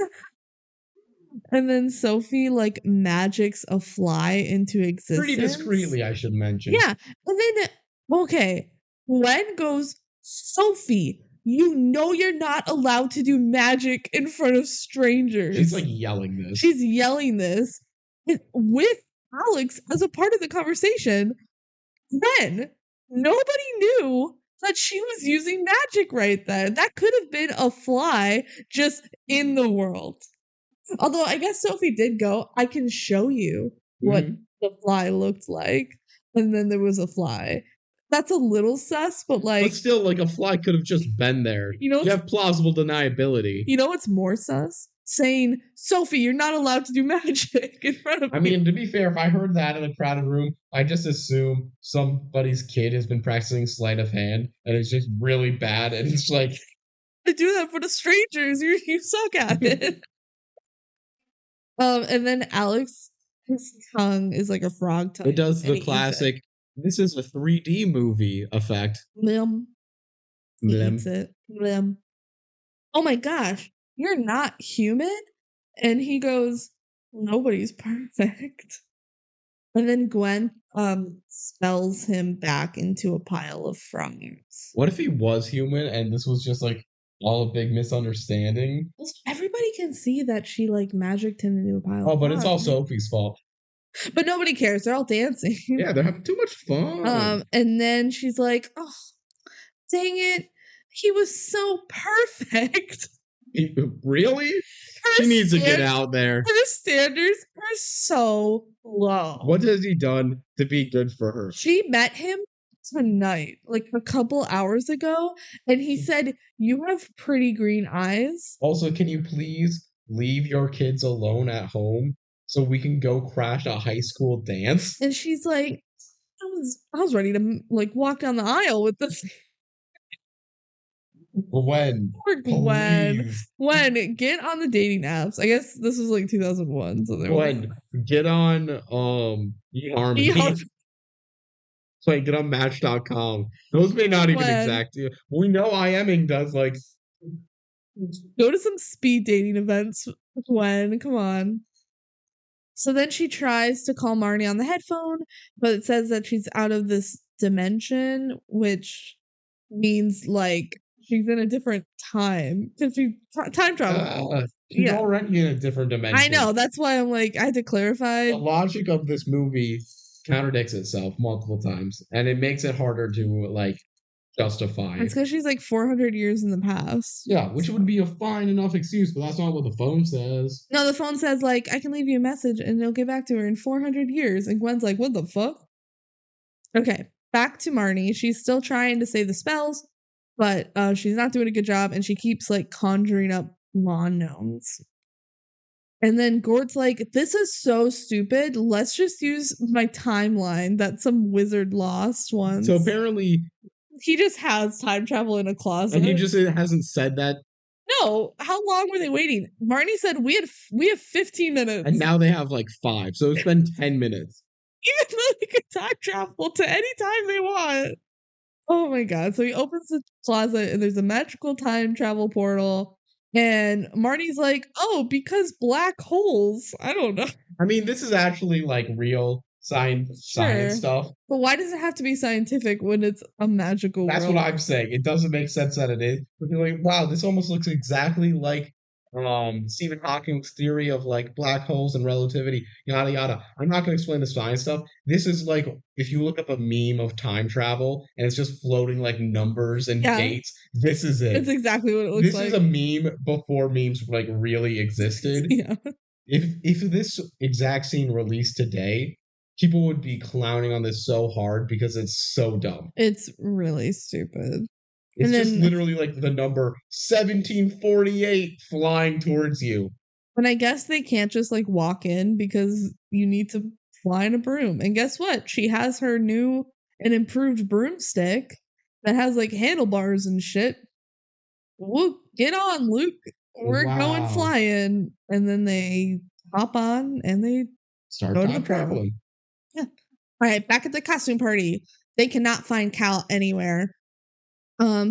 then Sophie like magics a fly into existence. Pretty discreetly, I should mention. Yeah. And then, okay, Gwen goes, Sophie, you're not allowed to do magic in front of strangers. She's like yelling this. She's yelling this with Alex as a part of the conversation. Then nobody knew that she was using magic right then. That could have been a fly just in the world. Although I guess Sophie did go, I can show you what the fly looked like. And then there was a fly. That's a little sus, but like... But still, like, a fly could have just been there. You have plausible deniability. You know what's more sus? Saying, Sophie, you're not allowed to do magic in front of me. I mean, to be fair, if I heard that in a crowded room, I just assume somebody's kid has been practicing sleight of hand, and it's just really bad, and it's like... To do that for the strangers, you suck at it. And then Alex, his tongue is like a frog tongue. It does the classic, this is a 3D movie effect. Blim. He eats it. Blim. Oh my gosh, you're not human? And he goes, nobody's perfect. And then Gwen spells him back into a pile of frogs. What if he was human and this was just like all a big misunderstanding? Everybody can see that she like magicked him into a pile of frogs. Oh, but it's all Sophie's fault. But nobody cares. They're all dancing. Yeah, they're having too much fun. And then she's like, oh, dang it. He was so perfect. Really? She needs to get out there. Her standards are so low. What has he done to be good for her? She met him tonight, like a couple hours ago, and he said, you have pretty green eyes. Also, can you please leave your kids alone at home so we can go crash a high school dance? And she's like, I was ready to like walk down the aisle with this. Gwen. Poor Gwen. Gwen, get on the dating apps. I guess this was like 2001. So Gwen, get on eHarmony. Like, get on Match.com. Those may not even exact. We know IMing does like. Go to some speed dating events, Gwen. Come on. So then she tries to call Marnie on the headphone, but it says that she's out of this dimension, which means like she's in a different time because she time travel. She's already in a different dimension. I know. That's why I'm like, I had to clarify. The logic of this movie contradicts itself multiple times, and it makes it harder to like justify. It's because she's like 400 years in the past. Yeah, which would be a fine enough excuse, but that's not what the phone says. No, the phone says like, I can leave you a message and it'll get back to her in 400 years. And Gwen's like, what the fuck? Okay, back to Marnie. She's still trying to say the spells, but she's not doing a good job, and she keeps like conjuring up lawn gnomes. And then Gort's like, this is so stupid. Let's just use my timeline that some wizard lost once. So apparently he just has time travel in a closet. And he just hasn't said that. No, how long were they waiting? Marnie said we have 15 minutes. And now they have like 5. So it's been 10 minutes. Even though they could time travel to any time they want. Oh my god. So he opens the closet and there's a magical time travel portal. And Marnie's like, oh, because black holes. I don't know. I mean, this is actually like real science stuff. But why does it have to be scientific when it's a magical That's world? what I'm saying. It doesn't make sense that it is. But you're like, wow, this almost looks exactly like Stephen Hawking's theory of like black holes and relativity, yada yada. I'm not going to explain the science stuff. This is like if you look up a meme of time travel and it's just floating like numbers and dates. This is it. It's exactly what it looks like. This is a meme before memes like really existed. Yeah. If this exact scene released today, people would be clowning on this so hard because it's so dumb. It's really stupid. It's just literally like the number 1748 flying towards you. And I guess they can't just like walk in because you need to fly in a broom. And guess what? She has her new and improved broomstick that has like handlebars and shit. Whoop, get on, Luke. We're going flying. And then they hop on and they start go time to the traveling. Yeah. All right, back at the costume party. They cannot find Cal anywhere.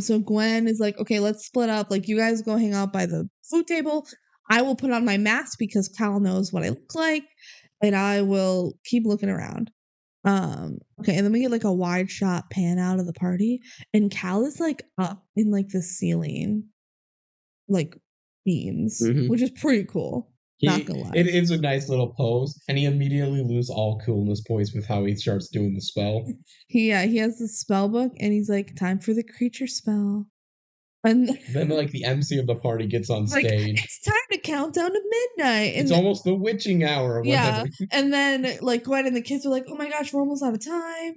So Gwen is like, okay, let's split up. Like, you guys go hang out by the food table. I will put on my mask because Cal knows what I look like, and I will keep looking around. Okay, and then we get like a wide shot pan out of the party, and Cal is like up in like the ceiling, like beams, which is pretty cool. Not gonna lie. It is a nice little pose, and he immediately loses all coolness points with how he starts doing the spell. He has the spell book, and he's like, time for the creature spell. And then like the MC of the party gets on stage. Like, it's time to count down to midnight. And it's almost the witching hour or whatever. Yeah. And then like Gwen and the kids are like, oh my gosh, we're almost out of time.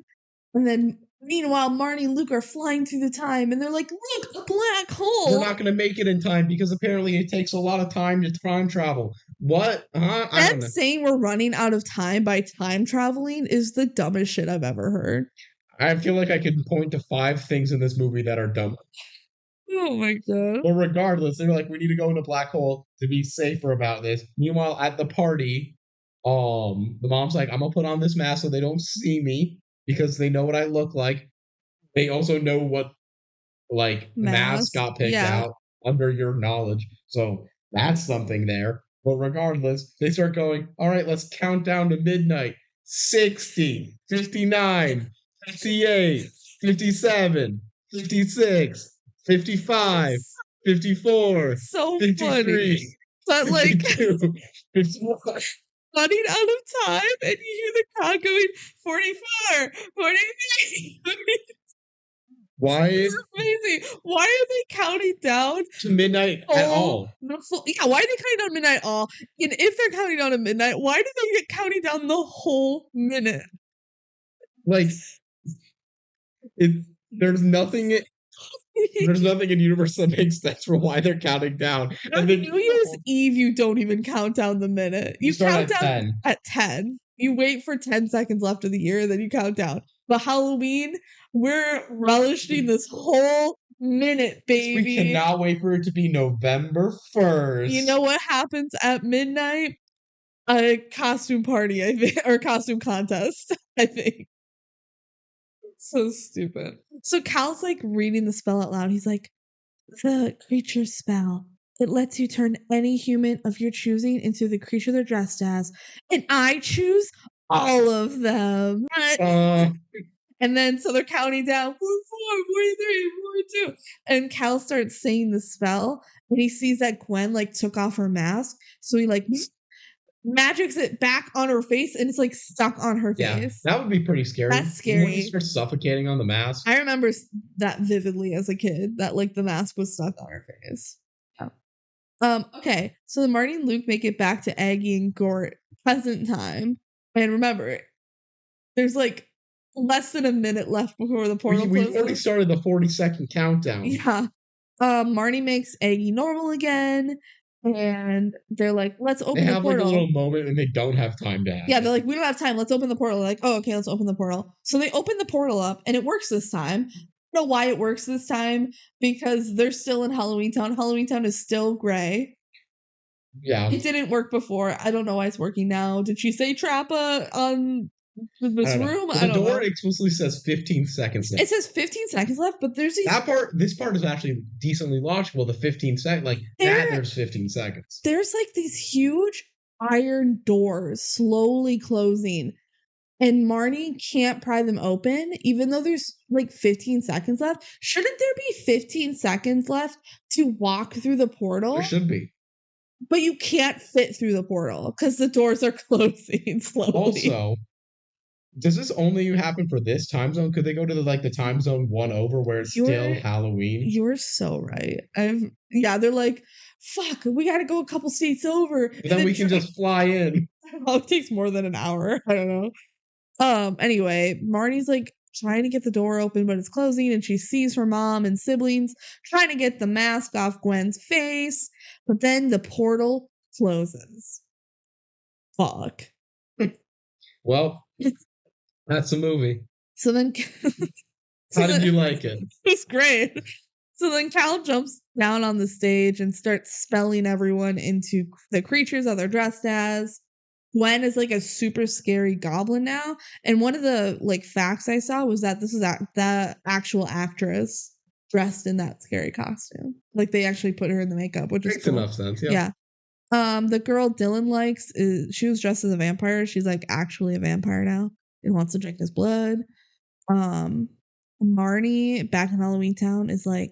And then meanwhile, Marnie and Luke are flying through the time, and they're like, look, a black hole. We're not going to make it in time because apparently it takes a lot of time to time travel. What? Huh? Them saying we're running out of time by time traveling is the dumbest shit I've ever heard. I feel like I can point to 5 things in this movie that are dumb. Oh my god. But regardless, they're like, we need to go in a black hole to be safer about this. Meanwhile, at the party, the mom's like, I'm going to put on this mask so they don't see me because they know what I look like. They also know what, like, mask got picked out under your knowledge. So that's something there. But regardless, they start going, all right, let's count down to midnight. 60, 59, 58, 57, 56, 55, 54, so 53, funny. But like 52, 51. Running out of time, and you hear the crowd going 44, 43, 43. Why is amazing? Why are they counting down to midnight at all? Yeah, why are they counting down midnight at all? And if they're counting down to midnight, why do they get counting down the whole minute? Like, there's nothing in universe that makes sense for why they're counting down. On New Year's Eve, you don't even count down the minute. You count down at 10. You wait for 10 seconds left of the year, then you count down. But Halloween, we're relishing this whole minute, baby. We cannot wait for it to be November 1st. You know what happens at midnight? A costume party, I think, or costume contest, I think. So stupid. So Cal's like reading the spell out loud. He's like, the creature spell. It lets you turn any human of your choosing into the creature they're dressed as. And I choose all of them. And then so they're counting down 44, 43, 42. And Cal starts saying the spell. And he sees that Gwen like took off her mask. So he like magics it back on her face, and it's like stuck on her face. That would be pretty scary. That's scary. When you start suffocating on the mask. I remember that vividly as a kid, that like the mask was stuck on her face. Okay, so the Marty and Luke make it back to Aggie and Gort present time. And remember, there's like less than a minute left before the portal closes. We've already started the 40-second countdown. Yeah. Marty makes Aggie normal again. And they're like, let's open the portal. They have like a little moment and they don't have time to act. Yeah, they're like, we don't have time. Let's open the portal. They're like, oh, okay, let's open the portal. So they open the portal up and it works this time. I don't know why it works this time, because they're still in Halloweentown. Halloweentown is still gray. Yeah. It didn't work before. I don't know why it's working now. Did she say Trappa on this room? The door explicitly says 15 seconds left. It says 15 seconds left, but there's these... This part is actually decently logical. The 15 seconds, there's 15 seconds. There's like these huge iron doors slowly closing, and Marnie can't pry them open, even though there's like 15 seconds left. Shouldn't there be 15 seconds left to walk through the portal? There should be. But you can't fit through the portal because the doors are closing slowly. Also, does this only happen for this time zone? Could they go to the time zone 1 over where it's still Halloween? You're so right. They're like, fuck, we got to go a couple states over. But then we can just fly in. Oh, it takes more than an hour. I don't know. Anyway, Marnie's like trying to get the door open, but it's closing, and she sees her mom and siblings trying to get the mask off Gwen's face, but then the portal closes. Fuck. Well, that's a movie. So then... How did you like it? It was great. So then Cal jumps down on the stage and starts spelling everyone into the creatures that they're dressed as. Gwen is like a super scary goblin now. And one of the like facts I saw was that this is the actual actress dressed in that scary costume. Like they actually put her in the makeup, which is cool. Makes enough sense, yeah. The girl Dylan likes, she was dressed as a vampire. She's like actually a vampire now and wants to drink his blood. Marnie back in Halloweentown is like,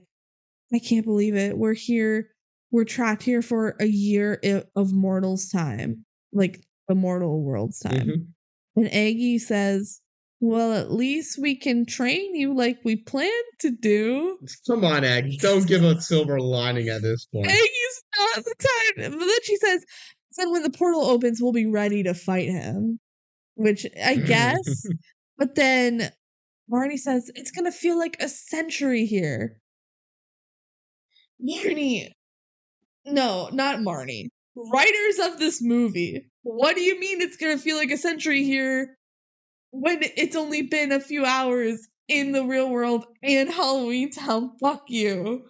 I can't believe it. We're here. We're trapped here for a year of mortals' time, like the mortal world's time. Mm-hmm. And Aggie says, well, at least we can train you like we planned to do. Come on, Aggie. Don't give a silver lining at this point. Aggie's not the time. But then she says, when the portal opens, we'll be ready to fight him. Which I guess. But then Marnie says, it's going to feel like a century here. Marnie. No, not Marnie. Writers of this movie. What do you mean it's going to feel like a century here when it's only been a few hours in the real world and Halloweentown? Fuck you.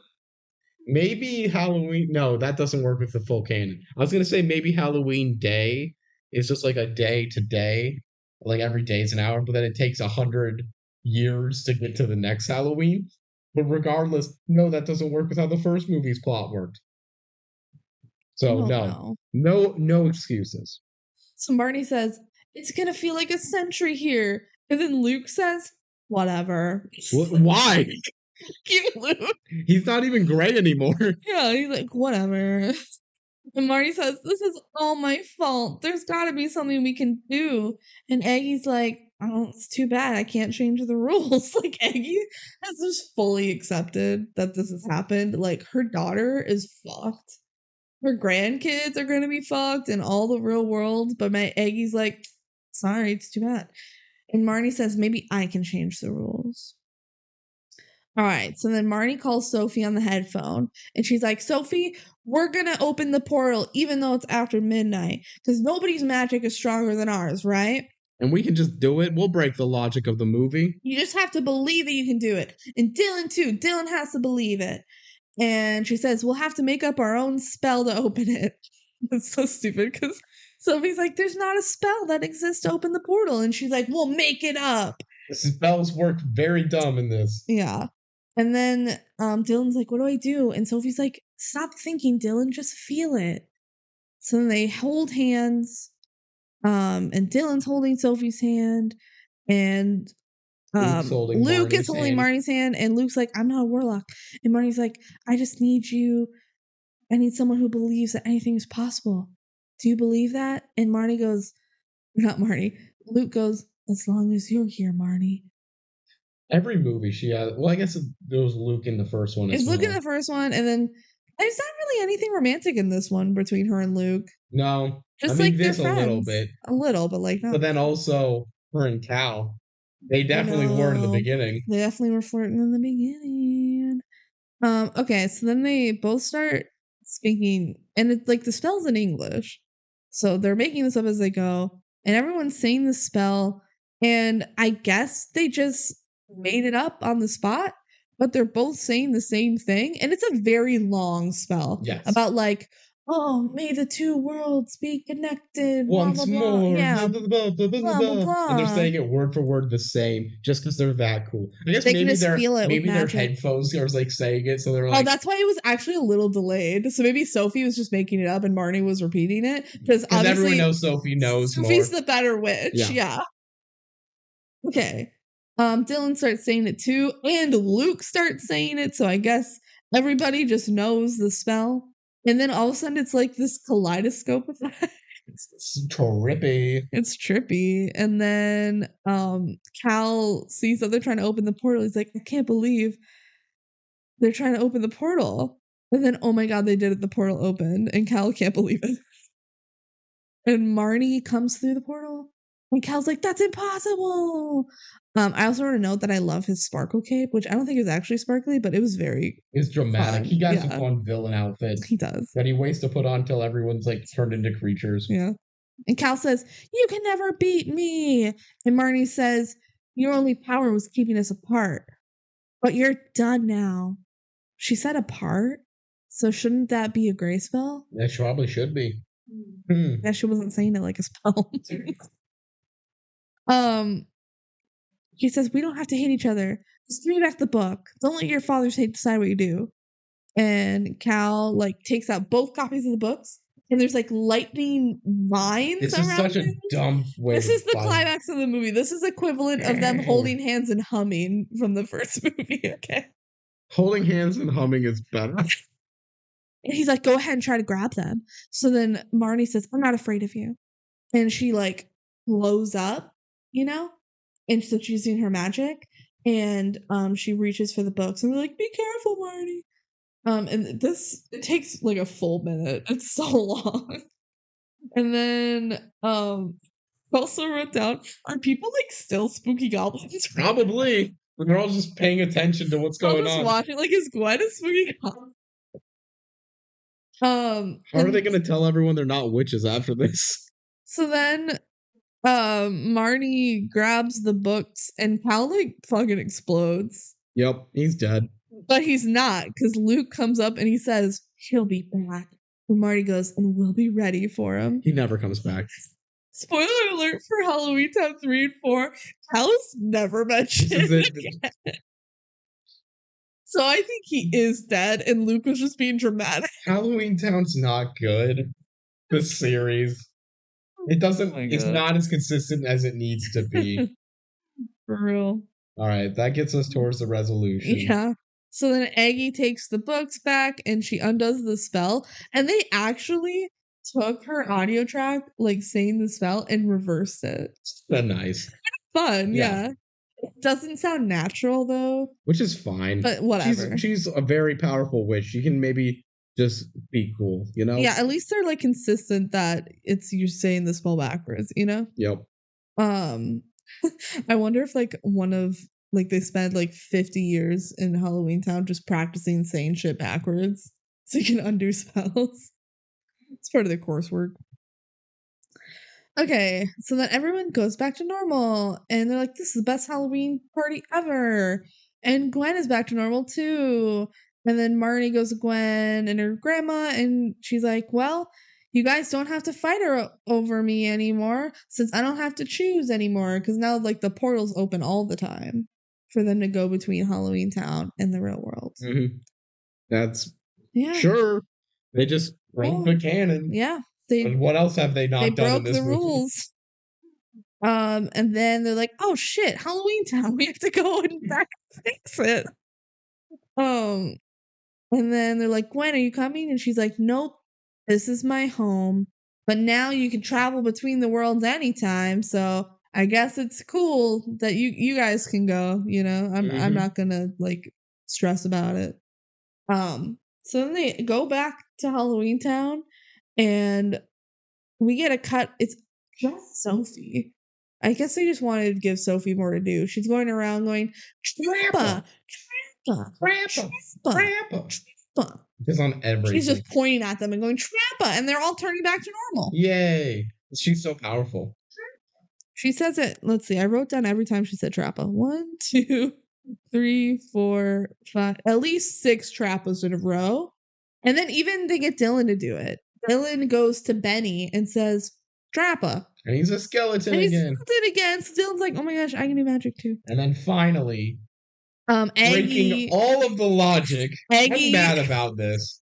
Maybe Halloween... No, that doesn't work with the full canon. I was going to say maybe Halloween Day is just like a day to day. Like every day is an hour, but then it takes 100 years to get to the next Halloween. But regardless, no, that doesn't work with how the first movie's plot worked. So no excuses. So Marnie says, it's going to feel like a century here. And then Luke says, whatever. Why? Cute Luke. He's not even gray anymore. Yeah, he's like, whatever. And Marty says, this is all my fault. There's got to be something we can do. And Aggie's like, oh, it's too bad. I can't change the rules. Like, Aggie has just fully accepted that this has happened. Like, her daughter is fucked. Her grandkids are going to be fucked in all the real world. But my Aggie's like, sorry, it's too bad. And Marnie says, maybe I can change the rules. All right, so then Marnie calls Sophie on the headphone, and she's like, Sophie, we're going to open the portal even though it's after midnight, because nobody's magic is stronger than ours, right? And we can just do it. We'll break the logic of the movie. You just have to believe that you can do it. And Dylan, too. Dylan has to believe it. And she says, we'll have to make up our own spell to open it. That's so stupid, because Sophie's like, there's not a spell that exists to open the portal. And she's like, we'll make it up. The spells work very dumb in this. Yeah. And then Dylan's like, what do I do? And Sophie's like, stop thinking, Dylan, just feel it. So then they hold hands, and Dylan's holding Sophie's hand, and Luke is holding Marnie's hand, and Luke's like, I'm not a warlock. And Marnie's like, I just need you. I need someone who believes that anything is possible. Do you believe that? And Marnie goes, not Marnie. Luke goes, as long as you're here, Marnie. Every movie she has. Well, I guess there was Luke in the first one. It's Luke in the first one, and then there's not really anything romantic in this one between her and Luke. No, just I mean, like this a little bit, but like not. But then also her and Cal, they definitely were in the beginning. They definitely were flirting in the beginning. Okay, so then they both start speaking, and it's like the spell's in English, so they're making this up as they go, and everyone's saying the spell, and I guess they just made it up on the spot, but they're both saying the same thing, and it's a very long spell. Yes. About like, oh, may the two worlds be connected once blah, blah, blah. more. Yeah. Blah, blah, blah. And they're saying it word for word the same just because they're that cool. I guess they maybe their headphones are like saying it, so they're like, oh, that's why it was actually a little delayed. So maybe Sophie was just making it up and Marnie was repeating it, because everyone knows Sophie knows Sophie's more. The better witch. Yeah. Okay. Dylan starts saying it too, and Luke starts saying it, so I guess everybody just knows the spell. And then all of a sudden it's like this kaleidoscope effect. It's trippy. It's trippy. And then Cal sees that they're trying to open the portal. He's like, I can't believe they're trying to open the portal. And then, oh my god, they did it. The portal opened, and Cal can't believe it. And Marnie comes through the portal. And Cal's like, that's impossible. I also want to note that I love his sparkle cape, which I don't think is actually sparkly, but it was very. It's dramatic. Fun. He has Yeah. a fun villain outfit He does. that he waits to put on until everyone's like turned into creatures. Yeah. And Cal says, you can never beat me. And Marnie says, your only power was keeping us apart. But you're done now. She said apart. So shouldn't that be a gray spell? That probably should be. Yeah, she wasn't saying it like a spell. He says, we don't have to hate each other. Just give me back the book. Don't let your father's hate decide what you do. And Cal like takes out both copies of the books, and there's like lightning lines. This is such a dumb way. This is the climax of the movie. This is equivalent of them holding hands and humming from the first movie. Okay. Holding hands and humming is better. And he's like, go ahead and try to grab them. So then Marnie says, I'm not afraid of you. And she like blows up, you know? And so she's using her magic. And she reaches for the books. And they're like, be careful, Marnie. And it takes like a full minute. It's so long. And then also wrote down, are people like still spooky goblins? Probably. They're all just paying attention to what's going on. Watching, like, is Gwen a spooky goblin? How are they going to tell everyone they're not witches after this? So then Marnie grabs the books and Cal like fucking explodes. Yep, he's dead. But he's not, because Luke comes up and he says, he'll be back. And Marty goes, and we'll be ready for him. He never comes back. Spoiler alert for Halloweentown 3 and 4. Cal is never mentioned again. So I think he is dead, and Luke was just being dramatic. Halloweentown's not good. The series. It doesn't, it's not as consistent as it needs to be. For real. Alright, that gets us towards the resolution. Yeah. So then Aggie takes the books back and she undoes the spell. And they actually took her audio track, like saying the spell, and reversed it. That's nice. Fun, yeah. It doesn't sound natural though. Which is fine. But whatever. She's a very powerful witch. She can maybe just be cool, you know? Yeah, at least they're like consistent that it's you saying the spell backwards, you know? Yep. I wonder if like one of like they spent like 50 years in Halloweentown just practicing saying shit backwards so you can undo spells. It's part of the coursework. Okay, so then everyone goes back to normal and they're like, this is the best Halloween party ever. And Gwen is back to normal too. And then Marnie goes to Gwen and her grandma and she's like, well, you guys don't have to fight over me anymore since I don't have to choose anymore because now like the portal's open all the time for them to go between Halloweentown and the real world. Mm-hmm. That's sure. They just broke the canon. Yeah. What else have they not done in this movie? They broke the rules. And then they're like, oh shit, Halloweentown. We have to go and back and fix it. And then they're like, Gwen, are you coming? And she's like, nope. This is my home, but now you can travel between the worlds anytime. So I guess it's cool that you guys can go. You know, I'm not gonna like stress about it. So then they go back to Halloweentown, and we get a cut. It's just Sophie. I guess they just wanted to give Sophie more to do. She's going around going, Trappa, Trappa, Trappa. Just on everything. She's just pointing at them and going, Trappa! And they're all turning back to normal. Yay. She's so powerful. She says it. Let's see. I wrote down every time she said Trappa. 1, 2, 3, 4, 5. At least 6 Trappas in a row. And then even they get Dylan to do it. Dylan goes to Benny and says, Trappa. And he's a skeleton again. So Dylan's like, oh my gosh, I can do magic too. And then finally... Aggie, breaking all of the logic. I'm mad about this.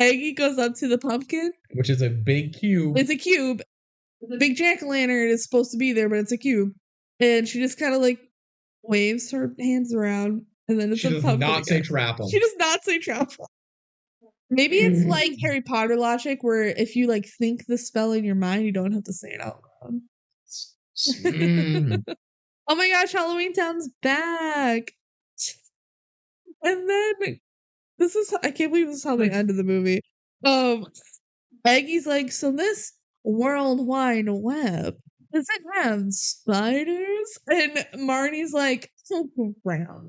Aggie goes up to the pumpkin, which is a big cube. It's a cube. The big jack-o'-lantern is supposed to be there, but it's a cube. And she just kind of like waves her hands around, and then it's a pumpkin. She does not say Trappa. She does not say Trappa. Maybe it's like Harry Potter logic, where if you like think the spell in your mind, you don't have to say it out loud. Oh my gosh, Halloweentown's back. And then I can't believe this is how they ended the movie. Aggie's like, so this World Wide Web does it have spiders? And Marnie's like, Grandma,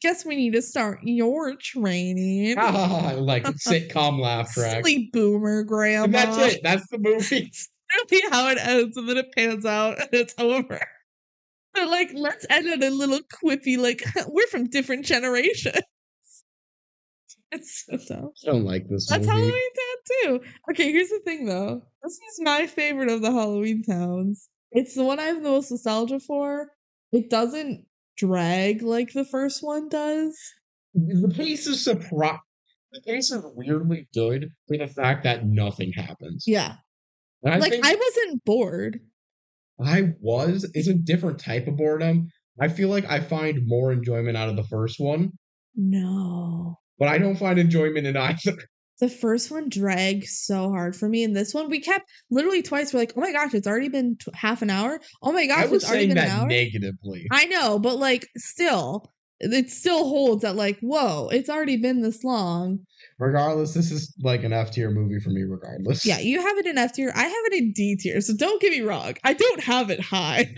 guess we need to start your training. Like sitcom laugh track. Silly boomer, Grandma. And that's it. That's the movie. Really how it ends, and then it pans out and it's over. They're like, let's end it a little quippy, like, we're from different generations. It's so dumb. I don't like this That's movie. Halloweentown too. Okay, here's the thing though. This is my favorite of the Halloween towns. It's the one I have the most nostalgia for. It doesn't drag like the first one does. The pace is The pace is weirdly good for the fact that nothing happens. Yeah. I wasn't bored. It's a different type of boredom. I feel like I find more enjoyment out of the first one. No. But I don't find enjoyment in either. The first one dragged so hard for me, and this one we kept literally twice. We're like, "Oh my gosh, it's already been half an hour." Oh my gosh, it's already been an hour. Negatively. I know, but like, still, it still holds at like, whoa, it's already been this long. Regardless, this is like an F tier movie for me. Regardless, yeah, you have it in F tier. I have it in D tier. So don't get me wrong, I don't have it high.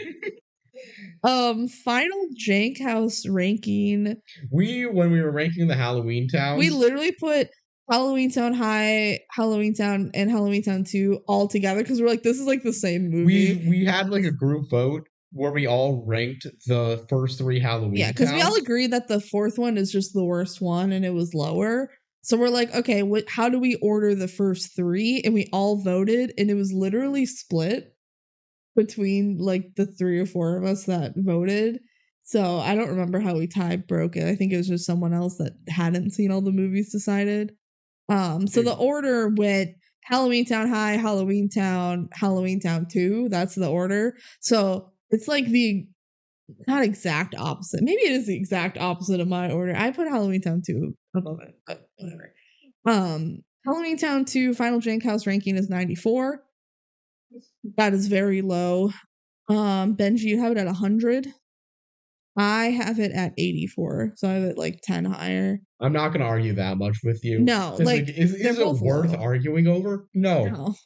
Final Jank House ranking. When we were ranking the Halloweentown, we literally put Halloweentown High, Halloweentown, and Halloweentown 2 all together because we're like, this is like the same movie. We had like a group vote where we all ranked the first 3 Halloween. Yeah, because we all agreed that the fourth one is just the worst one and it was lower. So we're like, okay, how do we order the first 3? And we all voted, and it was literally split between like the 3 or 4 of us that voted. So I don't remember how we broke it. I think it was just someone else that hadn't seen all the movies decided. So the order went Halloweentown High, Halloweentown, Halloweentown 2. That's the order. So it's like the not exact opposite. Maybe it is the exact opposite of my order. I put Halloweentown 2 above it, but whatever. Halloweentown 2 Final Jank House ranking is 94. That is very low. Benji, you have it at 100. I have it at 84, so I have it like 10 higher. I'm not going to argue that much with you. No, like is it worth arguing over? No.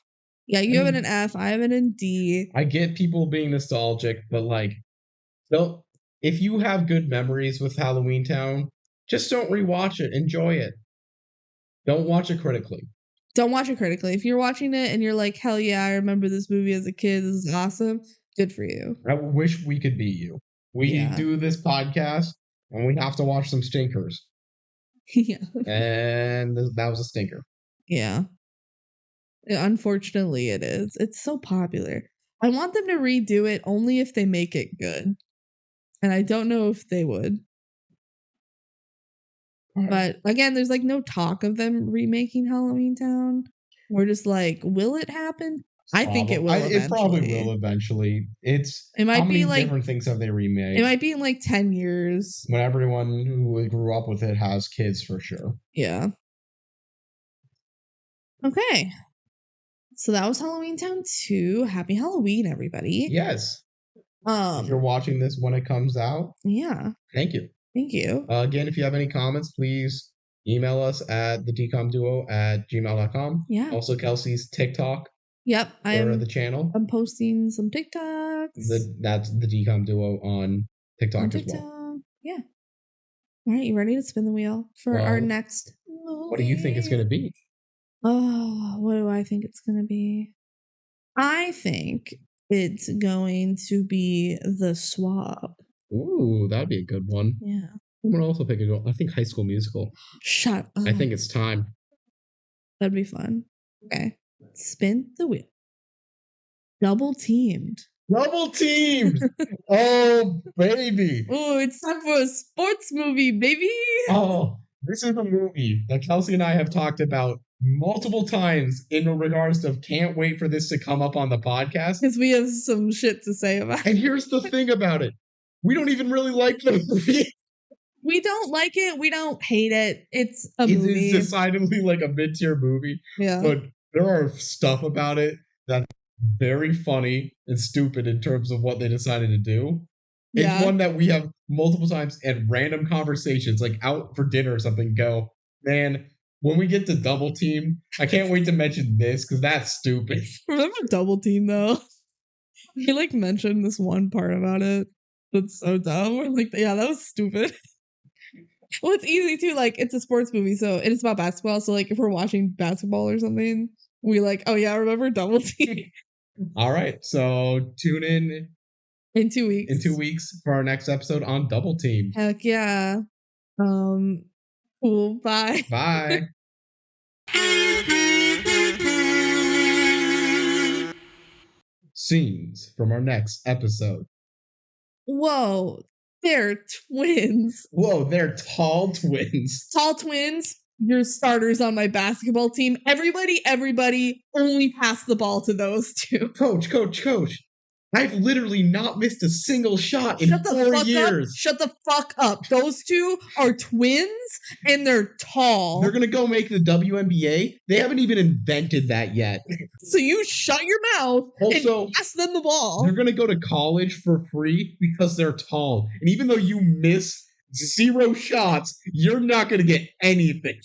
Yeah, you have it in F. I have it in D. I get people being nostalgic, but like, if you have good memories with Halloweentown, just don't rewatch it. Enjoy it. Don't watch it critically. Don't watch it critically. If you're watching it and you're like, hell yeah, I remember this movie as a kid. This is awesome. Good for you. I wish we could be you. We do this podcast and we have to watch some stinkers. Yeah. And that was a stinker. Yeah. Unfortunately, it is. It's so popular. I want them to redo it only if they make it good. And I don't know if they would. But again, there's like no talk of them remaking Halloweentown. We're just like, will it happen? I think it will. It probably will eventually. It might be like different things have they remade. It might be in like 10 years when everyone who grew up with it has kids for sure. Yeah. Okay. So that was Halloweentown 2. Happy Halloween, everybody. Yes. If you're watching this when it comes out, yeah. Thank you. Thank you. Again, if you have any comments, please email us at thedcomduo@gmail.com. Yeah. Also, Kelsey's TikTok. Yep. The channel. I'm posting some TikToks. That's the DCOM Duo on TikTok as well. Yeah. All right, you ready to spin the wheel for our next movie? What do you think it's going to be? Oh, what do I think it's going to be? I think it's going to be The Swab. Ooh, that'd be a good one. Yeah. I'm going to also pick I think High School Musical. Shut up. I think it's time. That'd be fun. Okay. Spin the wheel. Double teamed. Double teamed! Oh, baby. Oh, it's time for a sports movie, baby. Oh, this is a movie that Kelsey and I have talked about multiple times in regards to can't wait for this to come up on the podcast. Because we have some shit to say about it. And here's the thing about it. We don't even really like the movie. We don't like it. We don't hate it. It's a movie. It's decidedly like a mid-tier movie. Yeah. But there are stuff about it that's very funny and stupid in terms of what they decided to do. It's one that we have multiple times at random conversations, like out for dinner or something, go, man, when we get to Double Team, I can't wait to mention this because that's stupid. Remember Double Team, though? He like mentioned this one part about it that's so dumb. We're like, yeah, that was stupid. Well, it's easy too. Like, it's a sports movie, so it's about basketball. So, like, if we're watching basketball or something, we like, oh yeah, remember Double Team? All right, so tune in 2 weeks. In 2 weeks for our next episode on Double Team. Heck yeah. Cool. Bye. Bye. Scenes from our next episode. Whoa, they're twins. Whoa, they're tall twins. Tall twins. You're starters on my basketball team. Everybody, only pass the ball to those two. Coach. I've literally not missed a single shot in 4 years. Shut the fuck up. Those two are twins and they're tall. They're going to go make the WNBA. They haven't even invented that yet. So you shut your mouth and pass them the ball. They're going to go to college for free because they're tall. And even though you miss 0 shots, you're not going to get anything.